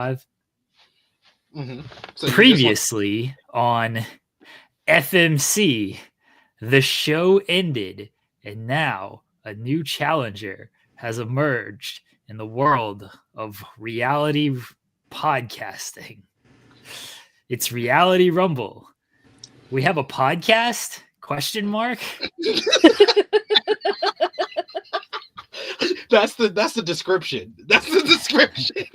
live. Mm-hmm. So Previously on FMC, the show ended, and now a new challenger has emerged in the world of reality podcasting. It's Reality Rumble. We have a podcast? Question mark. That's the description. That's the description.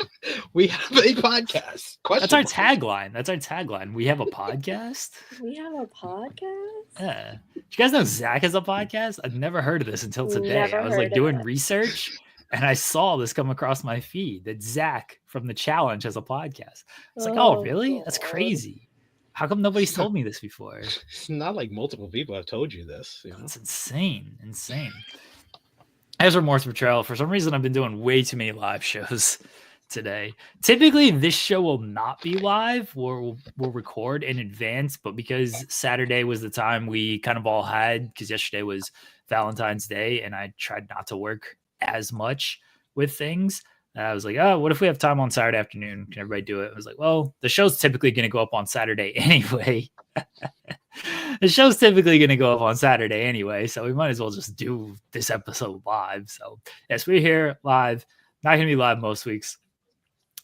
We have a podcast. That's our tagline. That's our tagline. We have a podcast. We have a podcast? Yeah. Do you guys know Zach has a podcast? I've never heard of this until today. Never I was heard like of doing it. research and I saw this come across my feed that Zach from the challenge has a podcast. It's like, oh, really? That's God. crazy. How come nobody's told me this before? It's not like multiple people have told you this. You know? It's insane. Insane. As Remorse Betrayal, for some reason, I've been doing way too many live shows today. Typically, this show will not be live. We'll record in advance, but because Saturday was the time we kind of all had, because yesterday was Valentine's Day, and I tried not to work as much with things. I was like, oh, what if we have time on Saturday afternoon? Can everybody do it? I was like, well, the show's typically going to go up on Saturday anyway. The show's typically going to go up on Saturday anyway, so we might as well just do this episode live. So, yes, we're here live. Not going to be live most weeks,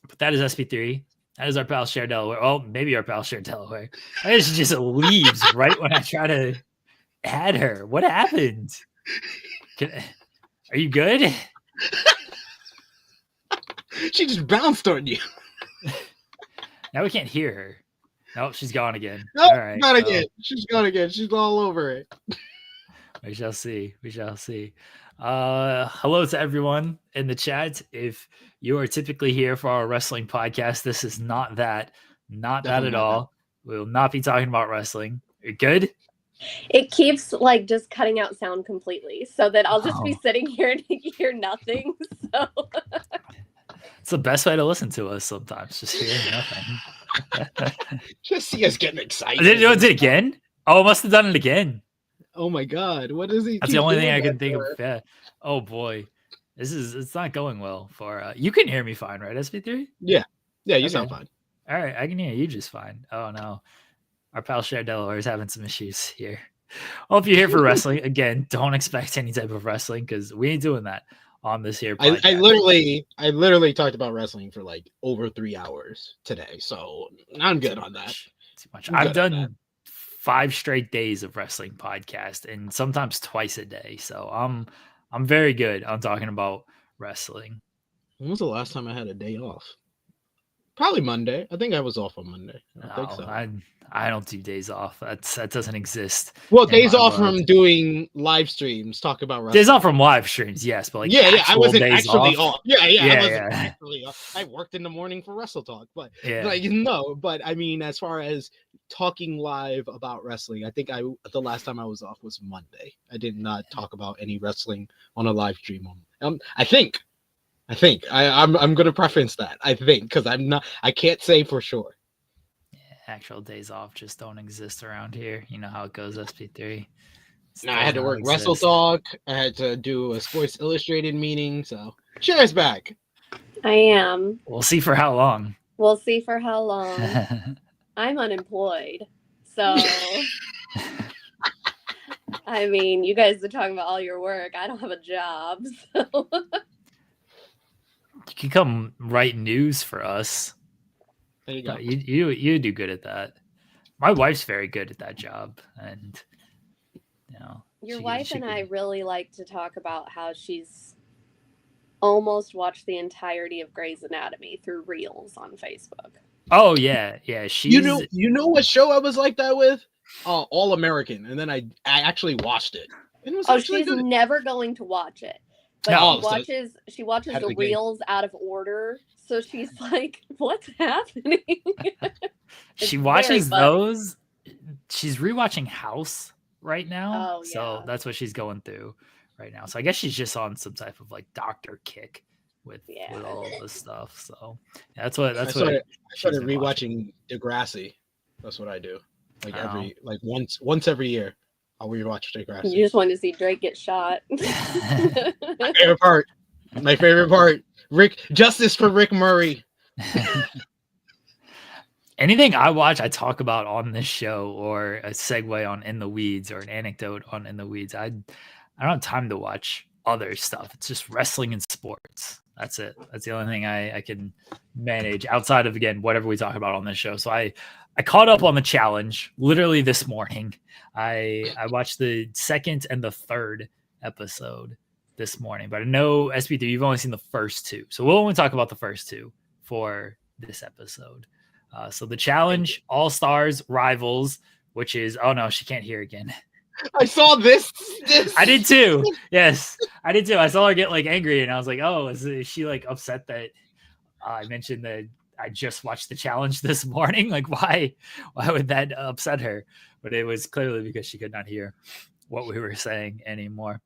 but that is SP3. That is our pal Cher Delware. Oh, maybe our pal Cher Delware. I guess she just leaves right when I try to add her. What happened? Are you good? She just bounced on you. Now we can't hear her. Nope, she's gone again. Nope, all right, not again. She's gone again. She's all over it. We shall see. We shall see. Hello to everyone in the chat. If you are typically here for our wrestling podcast, this is not that. Not that at all. We will not be talking about wrestling. You're good? It keeps like just cutting out sound completely, so that I'll just be sitting here and hear nothing. So it's the best way to listen to us sometimes. Just hearing nothing. Just see us getting excited. Did it again? Oh, it must have done it again. Oh my god, what is he? That's the only thing I can think of. Yeah. Oh boy, it's not going well for. You can hear me fine, right, SP3? Yeah, you sound fine. All right, I can hear you just fine. Oh no, our pal Cher Delware is having some issues here. Well, if you're here for wrestling, again, don't expect any type of wrestling because we ain't doing that on this here podcast. I literally talked about wrestling for like over 3 hours today, so I'm good on that. Too much. I've done 5 straight days of wrestling podcast and sometimes twice a day, so I'm very good on talking about wrestling. When was the last time I had a day off? Probably Monday. I think I was off on Monday. I think so. I don't do days off. That doesn't exist. Well, days off from doing live streams, talk about wrestling. Days off from live streams, yes, but like I wasn't actually off. I wasn't yeah. actually off. I worked in the morning for Wrestle Talk, but yeah. But I mean, as far as talking live about wrestling, I think the last time I was off was Monday. I did not talk about any wrestling on a live stream. I think I'm going to preference that. I think because I can't say for sure. Actual days off just don't exist around here. You know how it goes, SP3. No, I had to work Wrestle Talk. I had to do a Sports Illustrated meeting. So, Cher's back. I am. We'll see for how long. I'm unemployed. So, I mean, you guys are talking about all your work. I don't have a job. So. You can come write news for us. There you go. You do good at that. My wife's very good at that job, and your wife and I really like to talk about how she's almost watched the entirety of Grey's Anatomy through Reels on Facebook. Oh yeah. She's you know what show I was like that with? All American, and then I actually watched it. And it was she's good. Never going to watch it. But she watches the reels out of order, so she's like, "What's happening?" She watches those. She's rewatching House right now, so that's what she's going through right now. So I guess she's just on some type of like doctor kick with all of this stuff. So that's what I started rewatching Degrassi. That's what I do. Once every year. I'll rewatch Degrassi. You just want to see Drake get shot. My favorite part. Justice for Rick Murray. Anything I watch, I talk about on this show, or a segue on In the Weeds, or an anecdote on In the Weeds. I don't have time to watch other stuff. It's just wrestling and sports. That's it. That's the only thing I can manage outside of, again, whatever we talk about on this show. So I caught up on the challenge literally this morning. I watched the second and the third episode this morning, but I know SP3, you've only seen the first two. So we'll only talk about the first two for this episode. So the challenge, All Stars Rivals, which is, oh no, she can't hear again. I saw this. I did too. Yes, I did too. I saw her get like angry, and I was like, oh, is she like upset that I mentioned that I just watched the challenge this morning? Like, why would that upset her? But it was clearly because she could not hear what we were saying anymore.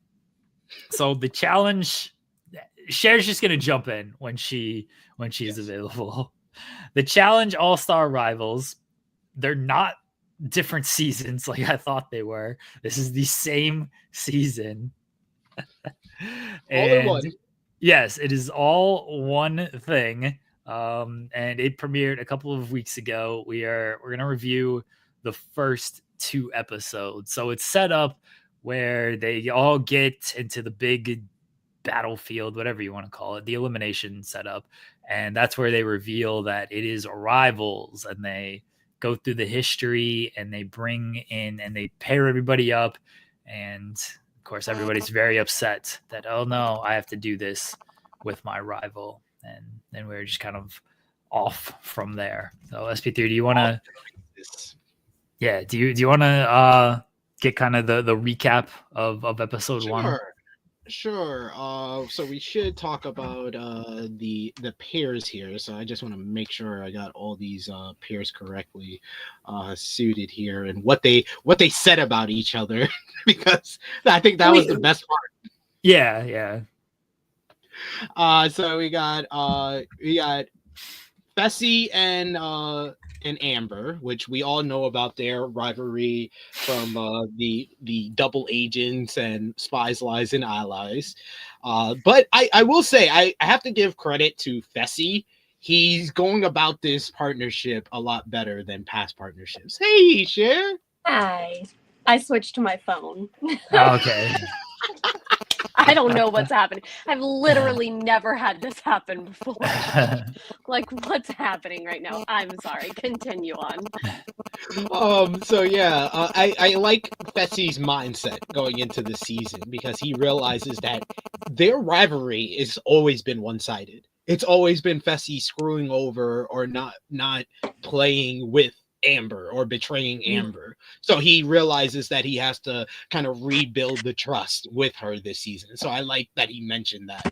So the challenge, Cher's just gonna jump in when she's available. The challenge All-Star Rivals, they're not different seasons like I thought they were. This is the same season. All in one. Yes, it is all one thing. And it premiered a couple of weeks ago. We're gonna review the first two episodes. So it's set up where they all get into the big battlefield, whatever you want to call it, the elimination setup. And that's where they reveal that it is Rivals, and they go through the history and they bring in and they pair everybody up. And of course, everybody's very upset that, oh no, I have to do this with my rival. And then we're just kind of off from there. So SP3, do you want to, do you want to get kind of the recap of episode one? Sure. So we should talk about the pairs here. So I just want to make sure I got all these pairs correctly suited here, and what they said about each other, because I think that was the best part. Yeah. So we got Fessy and Amber, which we all know about their rivalry from the double agents and Spies, Lies, and Allies. But I will say, I have to give credit to Fessy. He's going about this partnership a lot better than past partnerships. Hey, Cher. Hi. I switched to my phone. Okay. I don't know what's happening. I've literally never had this happen before. Like, what's happening right now? I'm sorry. Continue on. So yeah, I like Fessy's mindset going into the season, because he realizes that their rivalry has always been one-sided. It's always been Fessy screwing over or not playing with Amber or betraying Amber. So he realizes that he has to kind of rebuild the trust with her this season. So I like that he mentioned that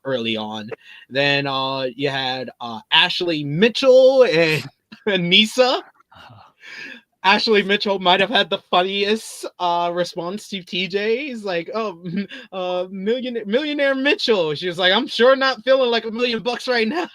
early on. Then you had Ashley Mitchell and Nisa. Ashley Mitchell might have had the funniest response to TJ. He's like, oh, millionaire Mitchell. She was like, I'm sure not feeling like $1 million right now.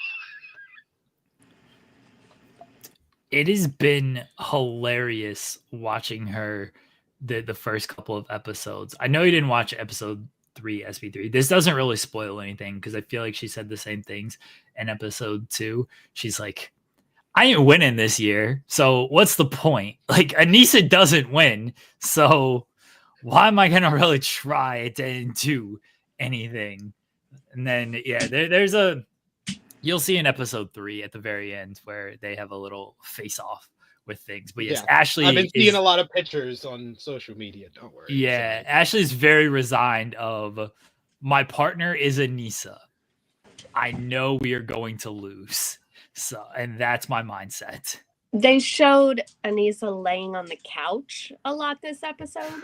It has been hilarious watching her the first couple of episodes. I know you didn't watch episode 3, SP3. This doesn't really spoil anything, because I feel like she said the same things in episode 2. She's like, I ain't winning this year, so what's the point? Like, Anissa doesn't win, so why am I going to really try to do anything? And then, yeah, there's you'll see in episode 3 at the very end where they have a little face-off with things. But yes, Ashley, I've been seeing a lot of pictures on social media. Don't worry. Yeah, Ashley's very resigned of, my partner is Anissa. I know we are going to lose. So, and that's my mindset. They showed Anissa laying on the couch a lot this episode.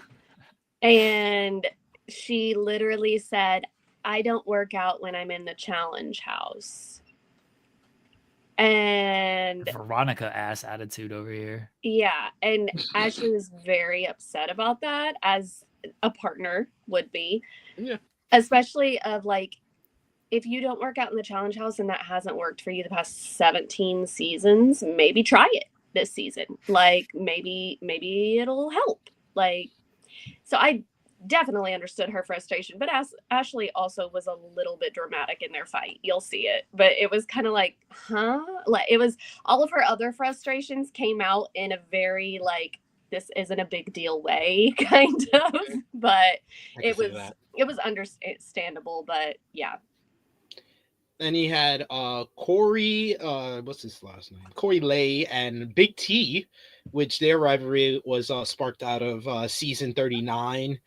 And she literally said, I don't work out when I'm in the challenge house. And Veronica ass attitude over here. Yeah, and Ashley was very upset about that, as a partner would be. Yeah. Especially of like, if you don't work out in the challenge house and that hasn't worked for you the past 17 seasons, maybe try it this season. Like, maybe it'll help. Like, so I definitely understood her frustration, but Ashley also was a little bit dramatic in their fight. You'll see it, but it was kind of like, huh? Like, it was, all of her other frustrations came out in a very like, this isn't a big deal way, kind of, but it was understandable. But yeah. Then he had Corey, what's his last name? Corey Lay and Big T, which their rivalry was sparked out of season 39.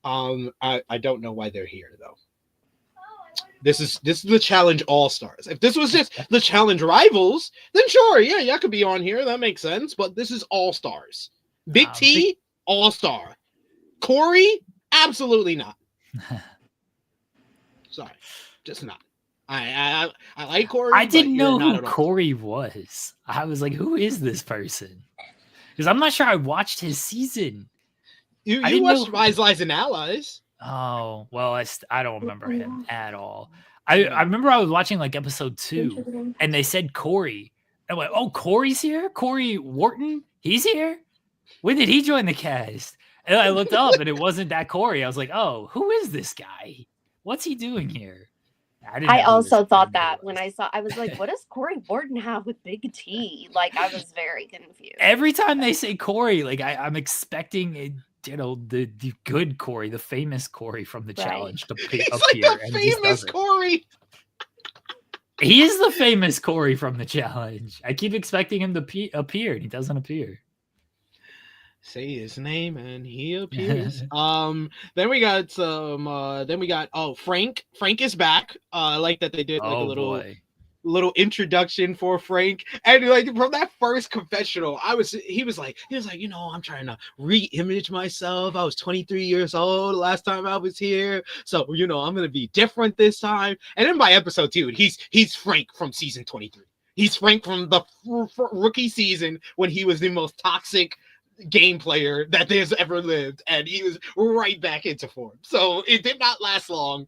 I don't know why they're here though. This is the Challenge All Stars. If this was just the Challenge Rivals, then sure, yeah, y'all could be on here. That makes sense. But this is All Stars. Big T, All Star. Corey, absolutely not. Sorry, just not. I like Corey. I didn't know who Corey was. I was like, who is this person? Because I'm not sure I watched his season. You watched Rise, Lies, and Allies. Oh, well, I don't remember him at all. I remember I was watching like episode 2 and they said Corey. I went, oh, Corey's here? Corey Wharton? He's here? When did he join the cast? And I looked up and it wasn't that Corey. I was like, oh, who is this guy? What's he doing here? I also thought that when I was like, what does Corey Wharton have with Big T? Like, I was very confused. Every time they say Corey, like I'm expecting the good Corey, the famous Corey from the challenge to appear. He's like the famous Corey. He is the famous Corey from the challenge. I keep expecting him to appear, and he doesn't appear. Say his name and he appears. Then we got Frank. Frank is back. I like that they did like a little introduction for Frank. And like from that first confessional, he was like, I'm trying to re-image myself. I was 23 years old last time I was here. So, I'm gonna be different this time. And then by episode 2, he's Frank from season 23. He's Frank from the rookie season when he was the most toxic game player that there's ever lived, and he was right back into form. So it did not last long.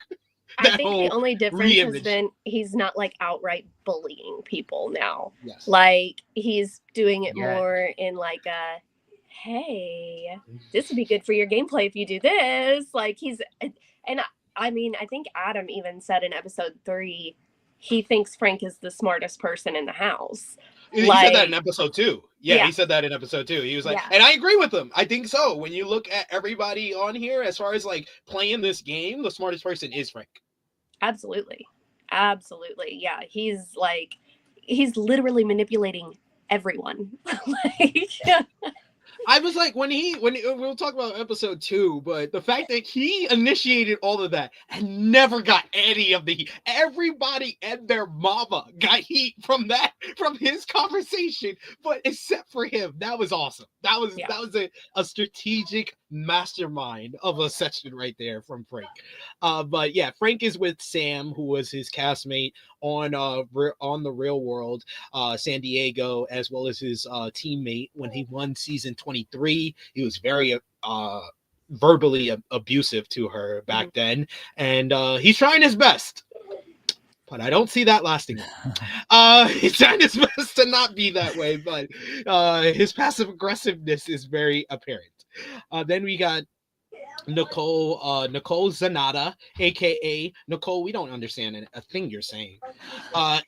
I think the only difference has been he's not like outright bullying people now. Yes. Like he's doing it more in like a, hey, this would be good for your gameplay if you do this. Like and I mean, I think Adam even said in episode 3 he thinks Frank is the smartest person in the house. He said that in episode 2. Yeah, he said that in episode 2. He was like, and I agree with him. I think so. When you look at everybody on here, as far as like playing this game, the smartest person is Frank. Absolutely. Yeah. He's literally manipulating everyone. I was like, when we'll talk about episode 2, but the fact that he initiated all of that and never got any of the heat. Everybody and their mama got heat from his conversation, but except for him. That was awesome. That was a strategic mastermind of a section right there from Frank. But yeah, Frank is with Sam, who was his castmate on the Real World, San Diego, as well as his teammate when he won season 23. He was very verbally abusive to her back then, and he's trying his best. But I don't see that lasting long. He's trying his best to not be that way, but his passive aggressiveness is very apparent. Then we got Nicole Zanata, aka Nicole. We don't understand a thing you're saying.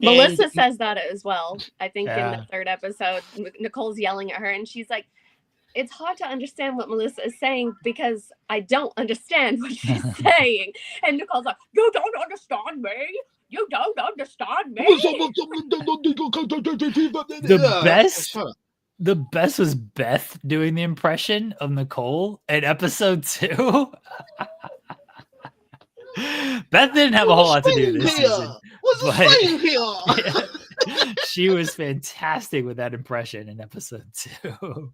Melissa says that as well. I think in the 3rd episode, Nicole's yelling at her, and she's like, "It's hard to understand what Melissa is saying because I don't understand what she's saying." And Nicole's like, "You don't understand me. You don't understand me." The best was Beth doing the impression of Nicole in episode 2. Beth didn't have a whole lot to do this season. She was fantastic with that impression in episode 2.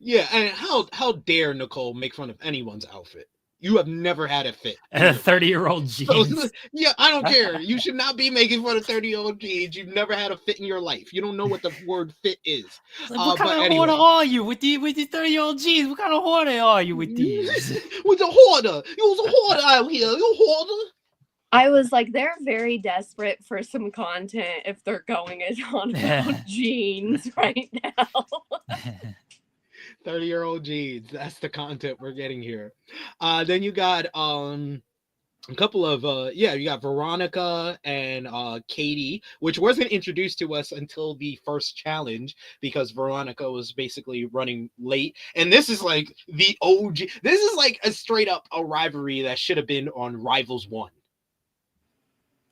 Yeah, and how dare Nicole make fun of anyone's outfit? You have never had a fit. And a 30-year-old jeans. So, yeah, I don't care. You should not be making fun of 30-year-old jeans. You've never had a fit in your life. You don't know what the word fit is. Like, what kind of hoarder are you with the 30-year-old jeans? What kind of hoarder are you with these? With a hoarder. You was a hoarder out here. You hoarder. I was like, they're very desperate for some content if they're going on about jeans right now. 30-year-old jeans. That's the content we're getting here. Then you got a couple of you got Veronica and Katie, which wasn't introduced to us until the first challenge because Veronica was basically running late. And this is like the OG. This is like a straight up a rivalry that should have been on Rivals 1.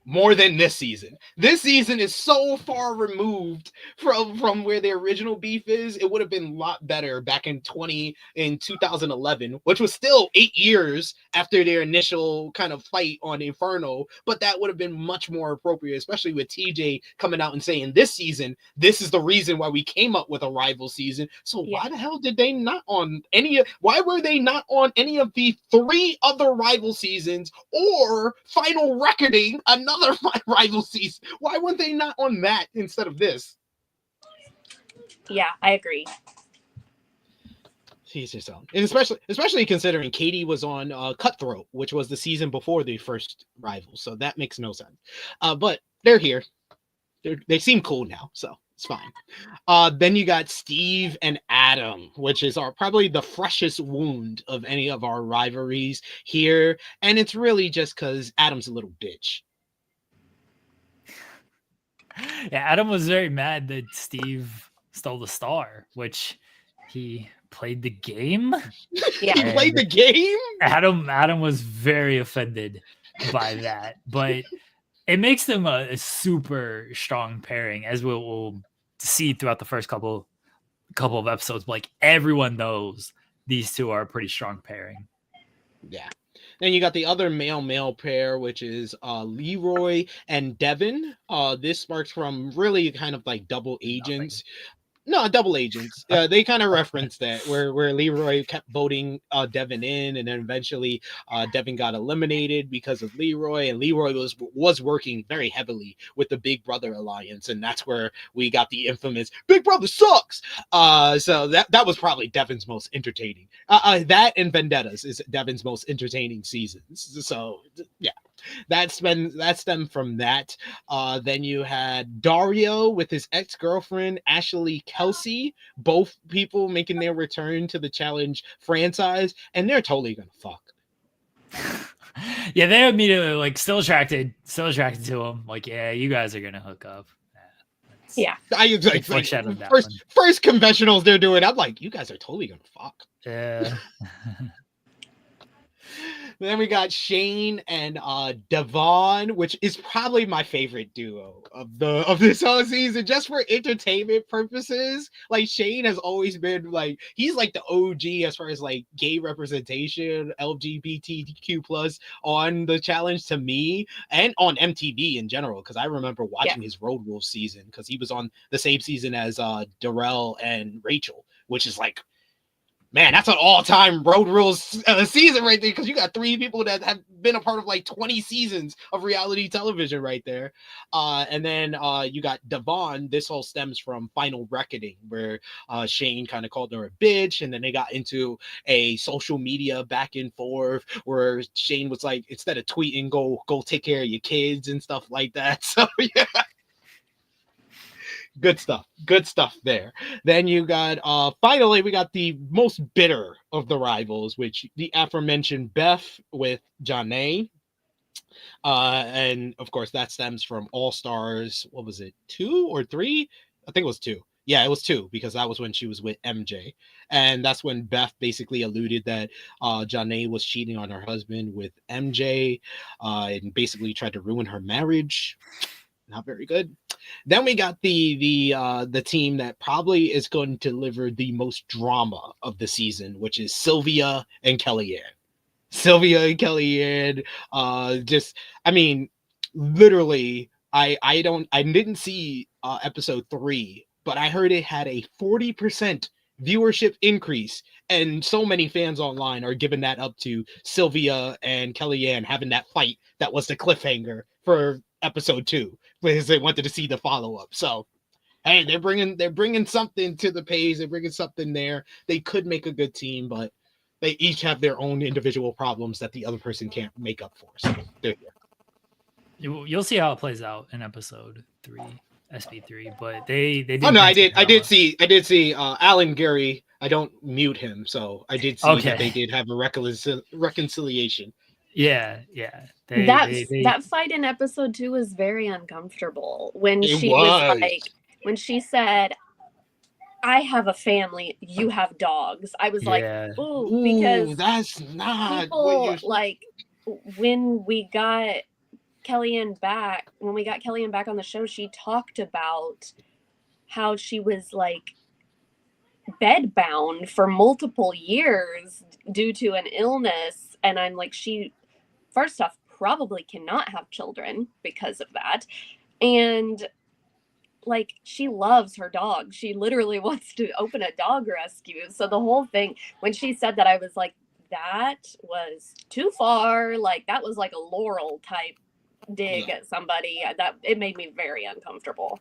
More than this season. This season is so far removed from where the original beef is. It would have been a lot better back in 2011, which was still 8 years after their initial kind of fight on Inferno. But that would have been much more appropriate, especially with TJ coming out and saying this season, this is the reason why we came up with a rival season. So why the hell did they not on any? Why were they not on any of the 3 other rival seasons or Final Reckoning? Another rival season. Why weren't they not on that instead of this? Yeah, I agree. Tease yourself. And especially considering Katie was on Cutthroat, which was the season before the first rival. So that makes no sense. But they're here. They seem cool now, so it's fine. Then you got Steve and Adam, which is probably the freshest wound of any of our rivalries here. And it's really just because Adam's a little bitch. Yeah, Adam was very mad that Steve stole the star, which he played the game. Yeah, he played the game. Adam was very offended by that, but it makes them a super strong pairing, as we'll see throughout the first couple of episodes. But like everyone knows, these two are a pretty strong pairing. Yeah. Then you got the other male pair, which is Leroy and Devin. This sparks from really kind of like double agents. No, double agents. They kind of referenced that where Leroy kept voting Devin in, and then eventually Devin got eliminated because of Leroy, and Leroy was working very heavily with the Big Brother Alliance, and that's where we got the infamous Big Brother sucks. So that was probably Devin's most entertaining. That and Vendettas is Devin's most entertaining seasons. So yeah. That's them from that. Then you had Dario with his ex-girlfriend Ashley Kelsey, both people making their return to the challenge franchise, and they're totally gonna fuck. Yeah, they immediately like still attracted to him. Like, yeah, you guys are gonna hook up. Yeah, I like first conventionals they're doing. I'm like, you guys are totally gonna fuck. Yeah. Then we got Shane and Devon, which is probably my favorite duo of this whole season, just for entertainment purposes. Like Shane has always been like he's like the OG as far as like gay representation, LGBTQ plus on the challenge to me and on MTV in general. Because I remember watching his Road Rules season because he was on the same season as Darrell and Rachel, which is like. Man, that's an all-time Road Rules season right there because you got 3 people that have been a part of like 20 seasons of reality television right there. And then you got Devon. This all stems from Final Reckoning where Shane kind of called her a bitch, and then they got into a social media back and forth where Shane was like, instead of tweeting, go take care of your kids and stuff like that. So yeah. Good stuff there. Then you got finally we got the most bitter of the rivals, which the aforementioned Beth with Janae. And of course that stems from All Stars. What was it, 2 or 3? I think it was 2. Yeah, it was 2 because that was when she was with MJ, and that's when Beth basically alluded that Janae was cheating on her husband with MJ, and basically tried to ruin her marriage. Not very good. Then we got the team that probably is going to deliver the most drama of the season, which is Sylvia and Kellyanne. Literally, I didn't see episode 3, but I heard it had a 40% viewership increase, and so many fans online are giving that up to Sylvia and Kellyanne having that fight that was the cliffhanger for episode 2 because they wanted to see the follow-up. So hey, they're bringing something to the page. They're bringing something there. They could make a good team, but they each have their own individual problems that the other person can't make up for. So they're here. You'll see how it plays out in episode 3, SP3. But they did. Oh no, I did see Alan Gary I don't mute him, so I did see that they Okay. did have a reconciliation. Yeah. They That fight in episode 2 was very uncomfortable when It she was was. like, when she said, I have a family, you have dogs. I was like, yeah. ooh, Ooh, because that's not what people you. like when we got Kellyanne back on the show, she talked about how she was like bedbound for multiple years due to an illness. And I'm like, she, first off, probably cannot have children because of that. And like, she loves her dog. She literally wants to open a dog rescue. So the whole thing, when she said that, I was like, that was too far. Like, that was like a Laurel type dig at somebody. That it made me very uncomfortable.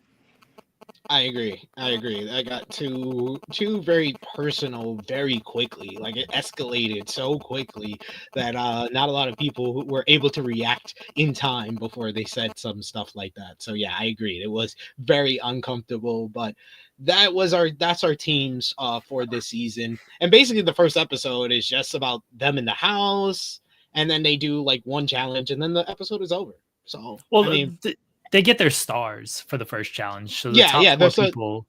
I agree. I got too very personal very quickly. Like it escalated so quickly that not a lot of people were able to react in time before they said some stuff like that. So yeah, I agreed. It was very uncomfortable, but that's our teams for this season. And basically the first episode is just about them in the house, and then they do like one challenge, and then the episode is over. So Well, I mean, they get their stars for the first challenge, so the yeah, top yeah. 4 There's a people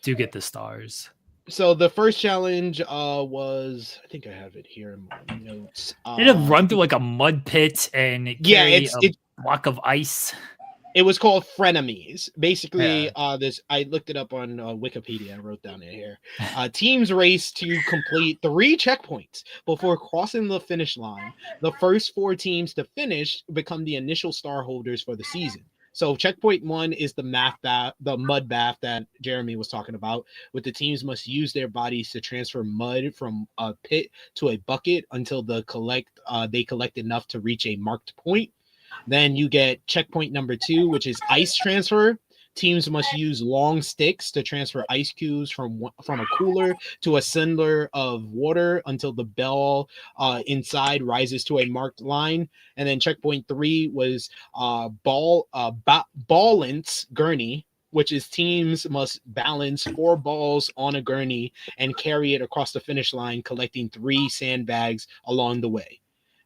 do get the stars. So the first challenge was, I think I have it here in my notes. They had to run through like a mud pit and Yeah, carry a block of ice. it was called frenemies. Basically, Yeah. this I looked it up on Wikipedia. I wrote down it here. Teams race to complete 3 checkpoints before crossing the finish line. The first 4 teams to finish become the initial star holders for the season. So checkpoint 1 is the mud bath that Jeremy was talking about, with the teams must use their bodies to transfer mud from a pit to a bucket until they collect enough to reach a marked point. Then you get checkpoint number 2, which is ice transfer. Teams must use long sticks to transfer ice cubes from a cooler to a cylinder of water until the ball inside rises to a marked line. And then checkpoint 3 was balance gurney, which is teams must balance 4 balls on a gurney and carry it across the finish line, collecting 3 sandbags along the way.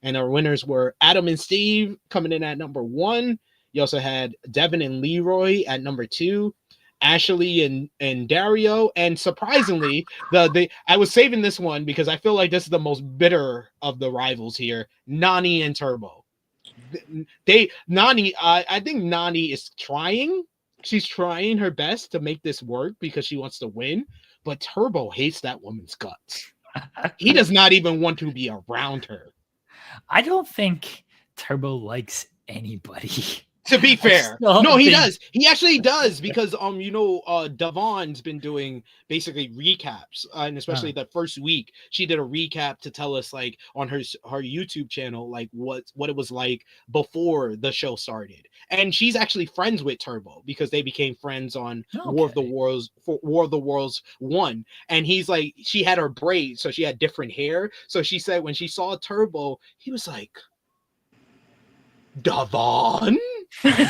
And our winners were Adam and Steve coming in at number 1. You also had Devin and Leroy at number 2, Ashley and Dario. And surprisingly, I was saving this one because I feel like this is the most bitter of the rivals here, Nani and Turbo. I think Nani is trying. She's trying her best to make this work because she wants to win. But Turbo hates that woman's guts. He does not even want to be around her. I don't think Turbo likes anybody. To be fair, no, he does. He actually does because Devon's been doing basically recaps, and especially that first week, she did a recap to tell us like on her YouTube channel like what it was like before the show started, and she's actually friends with Turbo because they became friends on War of the Worlds 1, and he's like she had her braids, so she had different hair, so she said when she saw Turbo, he was like, Devon. And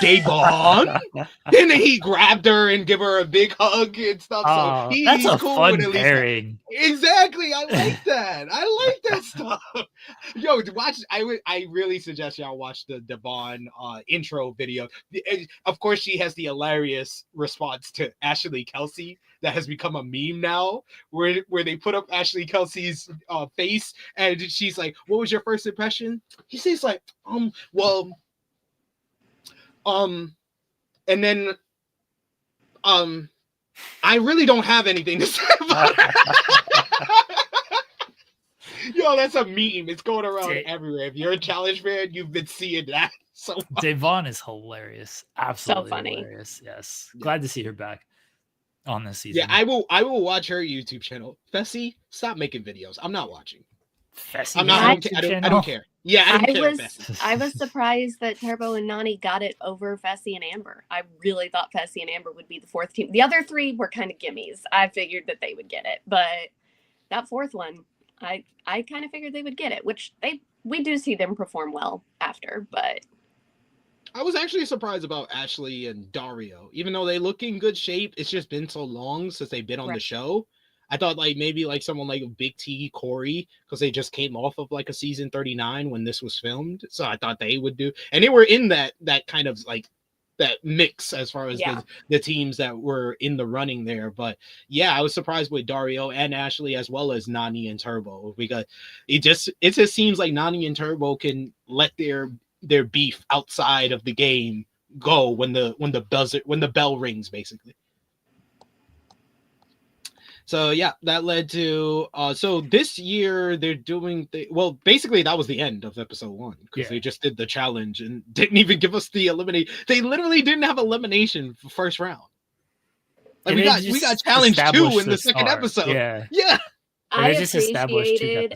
then he grabbed her and give her a big hug and stuff. So that's a cool fun with at least pairing. Exactly. I like that. I like that stuff. Yo, watch. I really suggest y'all watch the Devon intro video. Of course, she has the hilarious response to Ashley Kelsey that has become a meme now, where they put up Ashley Kelsey's face and she's like, "What was your first impression?" He says like, and then I really don't have anything to say about it. Yo, that's a meme. It's going around everywhere. If you're a challenge fan, you've been seeing that so much. Devon is hilarious. Absolutely so funny. Hilarious. Yes. Yeah. Glad to see her back on this season. Yeah, I will watch her YouTube channel. Fessy, stop making videos. I'm not watching. Fessy, I don't care. Yeah, I was surprised that Turbo and Nani got it over Fessy and Amber. I really thought Fessy and Amber would be the 4th team. The other 3 were kind of gimmies. I figured that they would get it, but that 4th one, I kind of figured they would get it, which we do see them perform well after, but I was actually surprised about Ashley and Dario. Even though they look in good shape, it's just been so long since they've been on the show. I thought like maybe like someone like Big T, Corey, because they just came off of like a season 39 when this was filmed. So I thought they would do, and they were in that kind of like that mix as far as the teams that were in the running there. But yeah, I was surprised with Dario and Ashley as well as Nani and Turbo, because it just seems like Nani and Turbo can let their beef outside of the game go when the bell rings, basically. So yeah, that led to so this year they're doing well, basically that was the end of episode 1, because they just did the challenge and didn't even give us the eliminate. They literally didn't have elimination for first round. Like we got challenge 2 in the second episode. Yeah. I appreciated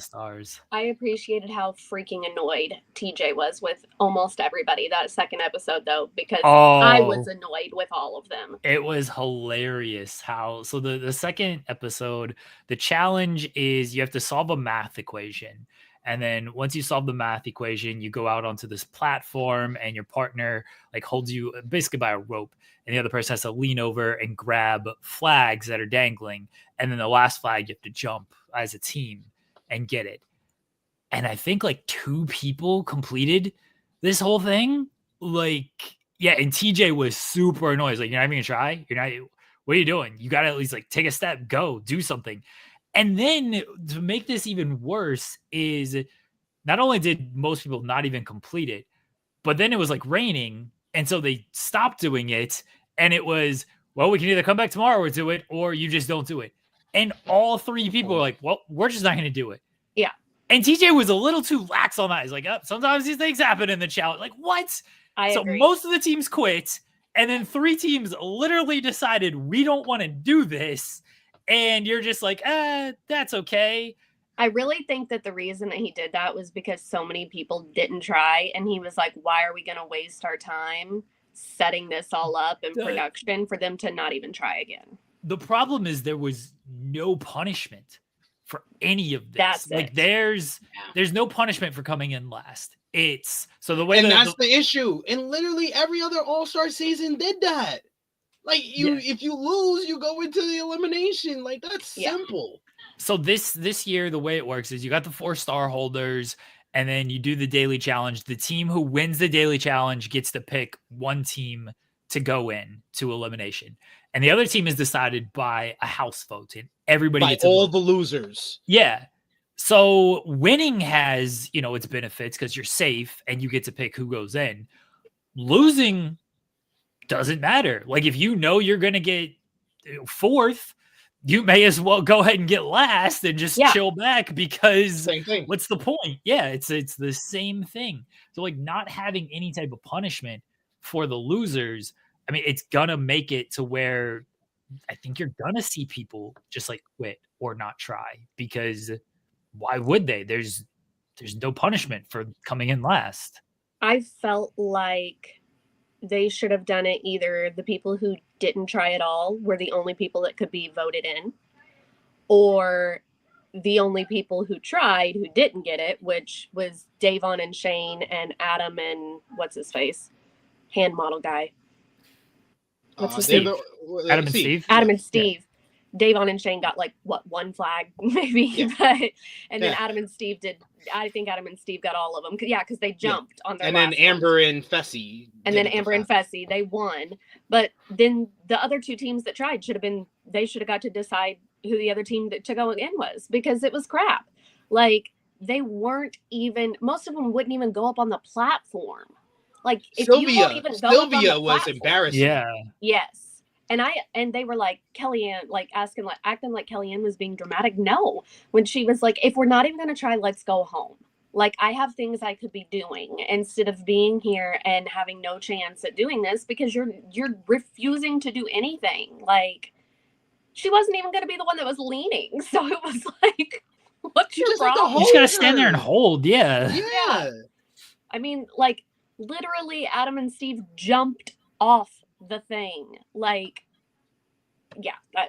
how freaking annoyed TJ was with almost everybody that second episode, though, because I was annoyed with all of them. It was hilarious how, so the second episode, the challenge is you have to solve a math equation. And then once you solve the math equation, you go out onto this platform and your partner like holds you basically by a rope. And the other person has to lean over and grab flags that are dangling. And then the last flag, you have to jump as a team and get it. And I think like 2 people completed this whole thing. Like, yeah. And TJ was super annoyed. He's like, you're not even gonna try? What are you doing? You got to at least like take a step, go do something. And then to make this even worse is not only did most people not even complete it, but then it was like raining. And so they stopped doing it. And it was, well, we can either come back tomorrow or do it, or you just don't do it. And all 3 people were like, well, we're just not going to do it. Yeah. And TJ was a little too lax on that. He's like, sometimes these things happen in the challenge. Like, what? I agree. Most of the teams quit. And then 3 teams literally decided we don't want to do this. And you're just like, that's okay. I really think that the reason that he did that was because so many people didn't try. And he was like, why are we going to waste our time setting this all up in production for them to not even try again? The problem is there was no punishment for any of this. There's no punishment for coming in last. It's so the way that's the issue. And literally every other All-Star season did that. Like if you lose, you go into the elimination. Like that's simple. So this year, the way it works is you got the 4-star holders, and then you do the daily challenge. The team who wins the daily challenge gets to pick one team to go in to elimination, and the other team is decided by a house vote, and everybody gets all the losers. Yeah. So winning has its benefits because you're safe and you get to pick who goes in. Losing doesn't matter. Like if you're going to get 4th, you may as well go ahead and get last and just chill back, because what's the point? Yeah, it's the same thing. So like not having any type of punishment for the losers, I mean, it's gonna make it to where I think you're gonna see people just like quit or not try, because why would they? There's no punishment for coming in last. I felt like they should have done it either the people who didn't try at all were the only people that could be voted in, or the only people who tried who didn't get it, which was Davon and Shane and Adam and what's his face? Hand model guy. What's his name? Adam and Steve. Adam and Steve. Davon and Shane got like one flag maybe, and then Adam and Steve did. I think Adam and Steve got all of them. Because they jumped on their. And then Amber and Fessy. They won. But then the other 2 teams that tried they should have got to decide who the other team to go in was, because it was crap. Like they weren't even. Most of them wouldn't even go up on the platform. Like if you won't even go up on the was platform, embarrassing. Yeah. Yes. And they were like, Kellyanne, like acting like Kellyanne was being dramatic. No, when she was like, if we're not even going to try, let's go home. Like I have things I could be doing instead of being here and having no chance at doing this, because you're refusing to do anything. Like she wasn't even going to be the one that was leaning. So it was like, what's your problem? You just got to stand there and hold. Yeah. I mean, like literally Adam and Steve jumped off the thing. Like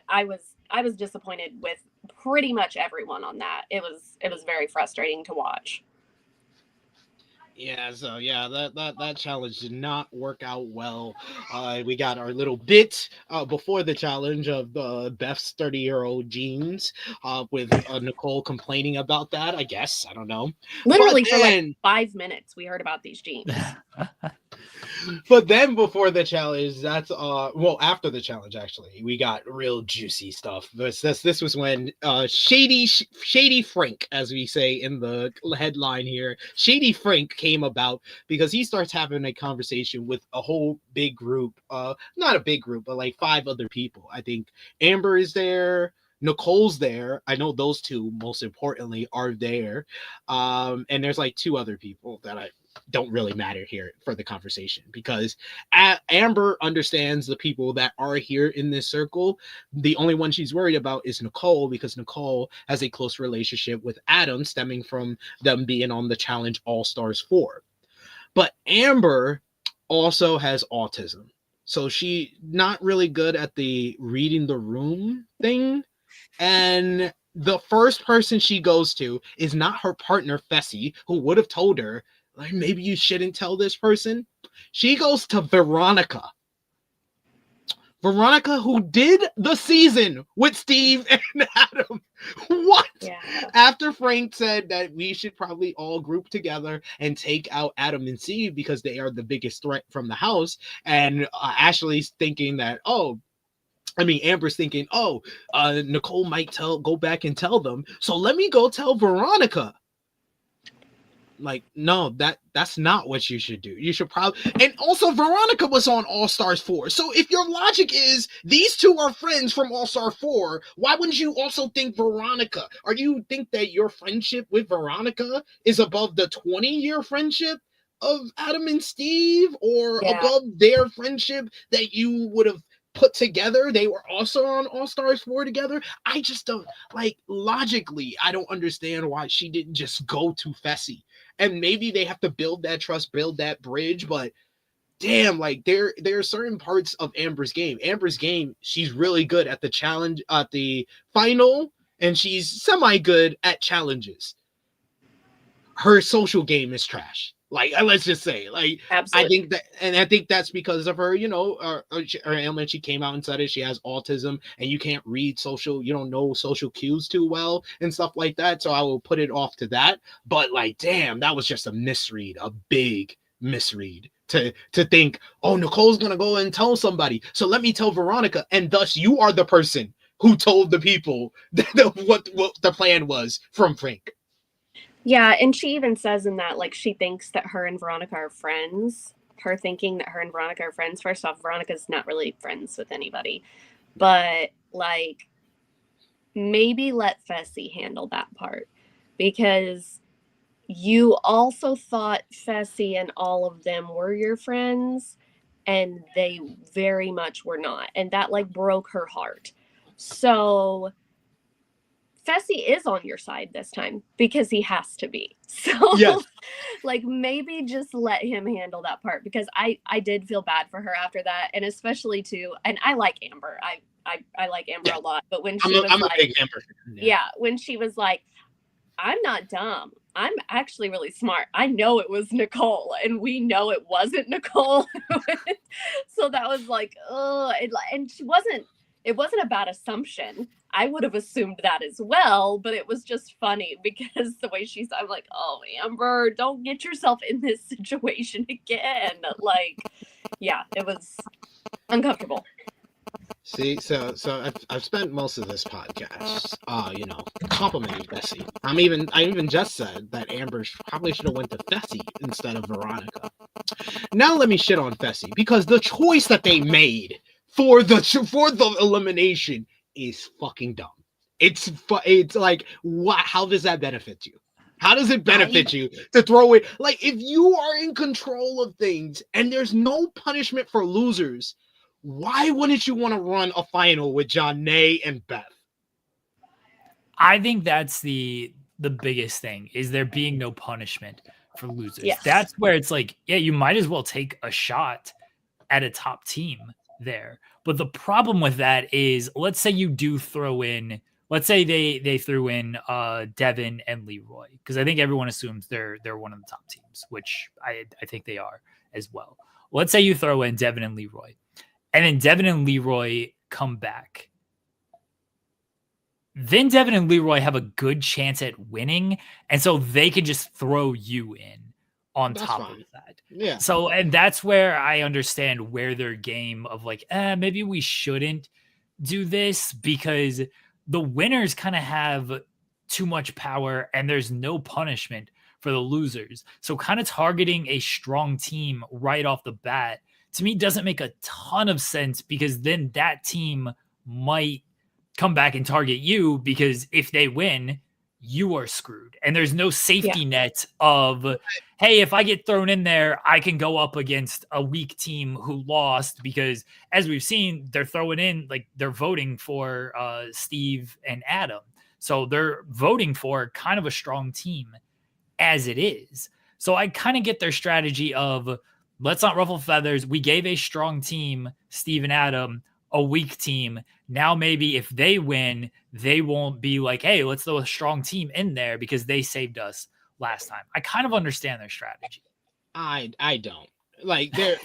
I was disappointed with pretty much everyone on that. It was very frustrating to watch. Yeah, so yeah, that challenge did not work out well. We got our little bit before the challenge of Beth's 30-year-old jeans, with Nicole complaining about that. I guess I don't know, but Literally for like then 5 minutes, we heard about these jeans. but then before the challenge, that's well, after the challenge actually, we got real juicy stuff. This was when Shady Frank, as we say in the headline here, Shady Frank came about because he starts having a conversation with a whole big group, not a big group, but like 5 other people. I think Amber is there. Nicole's there. I know those two most importantly are there. And there's like 2 other people that I don't really matter here for the conversation, because Amber understands the people that are here in this circle. The only one she's worried about is Nicole, because Nicole has a close relationship with Adam, stemming from them being on the Challenge All Stars 4. But Amber also has autism, so she not really good at the reading the room thing. And the first person she goes to is not her partner, Fessy, who would have told her, like, maybe you shouldn't tell this person. She goes to Veronica. Veronica, who did the season with Steve and Adam. What? Yeah. After Frank said that we should probably all group together and take out Adam and Steve because they are the biggest threat from the house. And Ashley's thinking that, Amber's thinking, Nicole might go back and tell them. So let me go tell Veronica. Like, no, that's not what you should do. You should probably, and also Veronica was on All Stars 4. So if your logic is these 2 are friends from All Star 4, why wouldn't you also think Veronica? Or do you think that your friendship with Veronica is above the 20-year friendship of Adam and Steve, or above their friendship that you would have put together? They were also on All Stars 4 together. I just don't, like, logically, I don't understand why she didn't just go to Fessy. And maybe they have to build that trust, build that bridge, but damn, like, there are certain parts of Amber's game. She's really good at the challenge, at the final, and she's semi-good at challenges. Her social game is trash. Like, let's just say, like, absolutely. I think that's because of her, her ailment. She came out and said it. She has autism, and you can't read you don't know social cues too well and stuff like that. So I will put it off to that. But, like, damn, that was just a misread, a big misread to think, Nicole's gonna go and tell somebody, so let me tell Veronica, and thus you are the person who told the people what the plan was from Frank. Yeah, and she even says in that, like, she thinks that her and Veronica are friends. Her thinking that her and Veronica are friends. First off, Veronica's not really friends with anybody. But, like, maybe let Fessy handle that part. Because you also thought Fessy and all of them were your friends, and they very much were not. And that, like, broke her heart. So Fessy is on your side this time because he has to be. So, yes. Like, maybe just let him handle that part, because I did feel bad for her after that, and especially too. And I like Amber. I like Amber a lot. But when she I'm a big Amber fan. Yeah, when she was like, I'm not dumb, I'm actually really smart, I know it was Nicole, and we know it wasn't Nicole. So that was like, and it wasn't a bad assumption. I would have assumed that as well, but it was just funny because the way she's, I'm like, oh, Amber, don't get yourself in this situation again. Like, yeah, it was uncomfortable. See, so I've spent most of this podcast, complimenting Fessy. I even just said that Amber probably should have went to Fessy instead of Veronica. Now let me shit on Fessy, because the choice that they made for the elimination is fucking dumb. It's like, what? How does that benefit you? How does it benefit you to throw it? Like, if you are in control of things and there's no punishment for losers, why wouldn't you want to run a final with Janae and Beth? I think that's the biggest thing, is there being no punishment for losers. Yes. That's where it's like, yeah, you might as well take a shot at a top team there. But the problem with that is, let's say you do throw in let's say they threw in Devin and Leroy, because I think everyone assumes they're one of the top teams, which I think they are as well. Let's say you throw in Devin and Leroy, and then Devin and Leroy come back. Then Devin and Leroy have a good chance at winning, and so they can just throw you in on top of that. Yeah. So, and that's where I understand where their game of like, maybe we shouldn't do this, because the winners kind of have too much power and there's no punishment for the losers. So kind of targeting a strong team right off the bat, to me, doesn't make a ton of sense, because then that team might come back and target you, because if they win, you are screwed. And there's no safety net of, hey, if I get thrown in there, I can go up against a weak team who lost, because as we've seen, they're throwing in, like, they're voting for Steve and Adam. So they're voting for kind of a strong team as it is. So I kind of get their strategy of, let's not ruffle feathers. We gave a strong team, Steve and Adam, a weak team. Now maybe if they win, they won't be like, hey, let's throw a strong team in there because they saved us last time. I kind of understand their strategy. I don't. Like there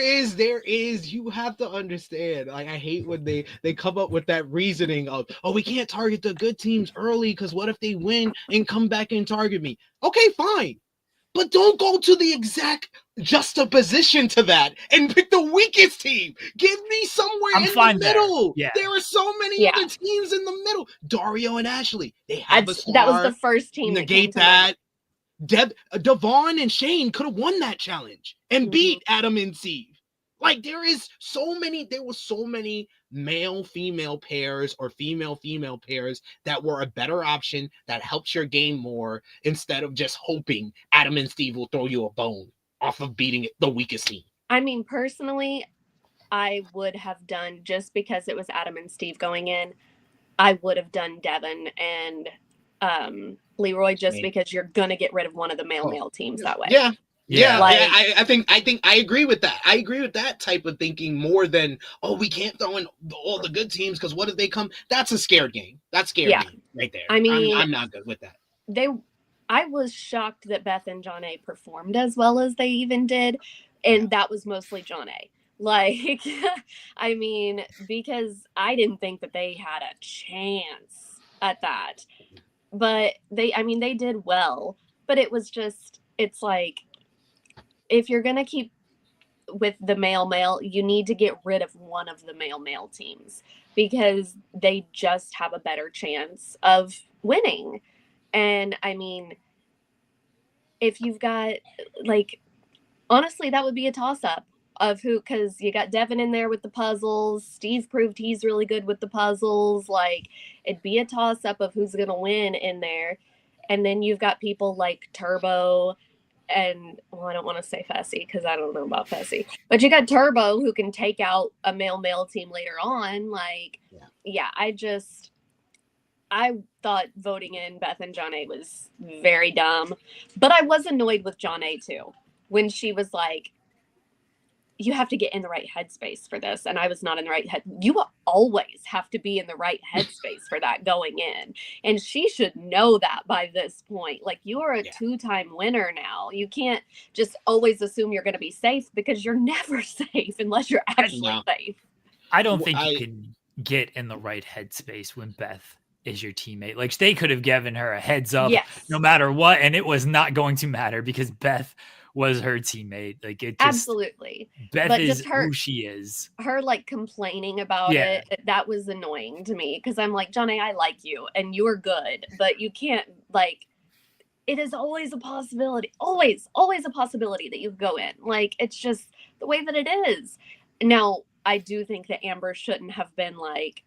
is you have to understand. Like, I hate when they come up with that reasoning of, oh, we can't target the good teams early because what if they win and come back and target me? Okay, fine. But don't go to the exact juxtaposition to that and pick the weakest team. Give me somewhere in the middle. Yeah. There are so many other teams in the middle. Dario and Ashley, they have a star. That was the first team. Negate that. Devon and Shane could have won that challenge and beat Adam and Steve. Like, there were so many male-female pairs or female-female pairs that were a better option, that helps your game more, instead of just hoping Adam and Steve will throw you a bone off of beating the weakest team. I mean, personally, I would have done, just because it was Adam and Steve going in, I would have done Devin and Leroy, just because you're gonna get rid of one of the male teams that way. I think I agree with that. I agree with that type of thinking more than, oh, we can't throw in all the good teams because what if they come? That's a scared game. That's scary game right there. I mean, I'm not good with that. I was shocked that Beth and John A performed as well as they even did, and that was mostly John A. Like, I mean, because I didn't think that they had a chance at that. But they did well, but it was just, it's like, if you're going to keep with the male, you need to get rid of one of the male teams, because they just have a better chance of winning. And I mean, if you've got, like, honestly, that would be a toss-up of who, because you got Devin in there with the puzzles. Steve proved he's really good with the puzzles. Like, it'd be a toss-up of who's going to win in there. And then you've got people like Turbo and, well, I don't want to say Fessy because I don't know about Fessy. But you got Turbo who can take out a male team later on. Like, I thought voting in Beth and John A was very dumb. But I was annoyed with John A too, when she was like, you have to get in the right headspace for this. And I was not in the right head. You always have to be in the right headspace for that going in. And she should know that by this point. Like, you are a two-time winner now. You can't just always assume you're going to be safe, because you're never safe unless you're actually safe. I don't think you can get in the right headspace when Beth is your teammate. Like, they could have given her a heads up no matter what, and it was not going to matter because Beth was her teammate. Like, it just, absolutely. Beth but is her, who she is. Her like complaining about it, that was annoying to me, because I'm like, John A, I like you and you're good, but you can't, like, it is always a possibility, always a possibility that you go in. Like, it's just the way that it is. Now, I do think that Amber shouldn't have been like,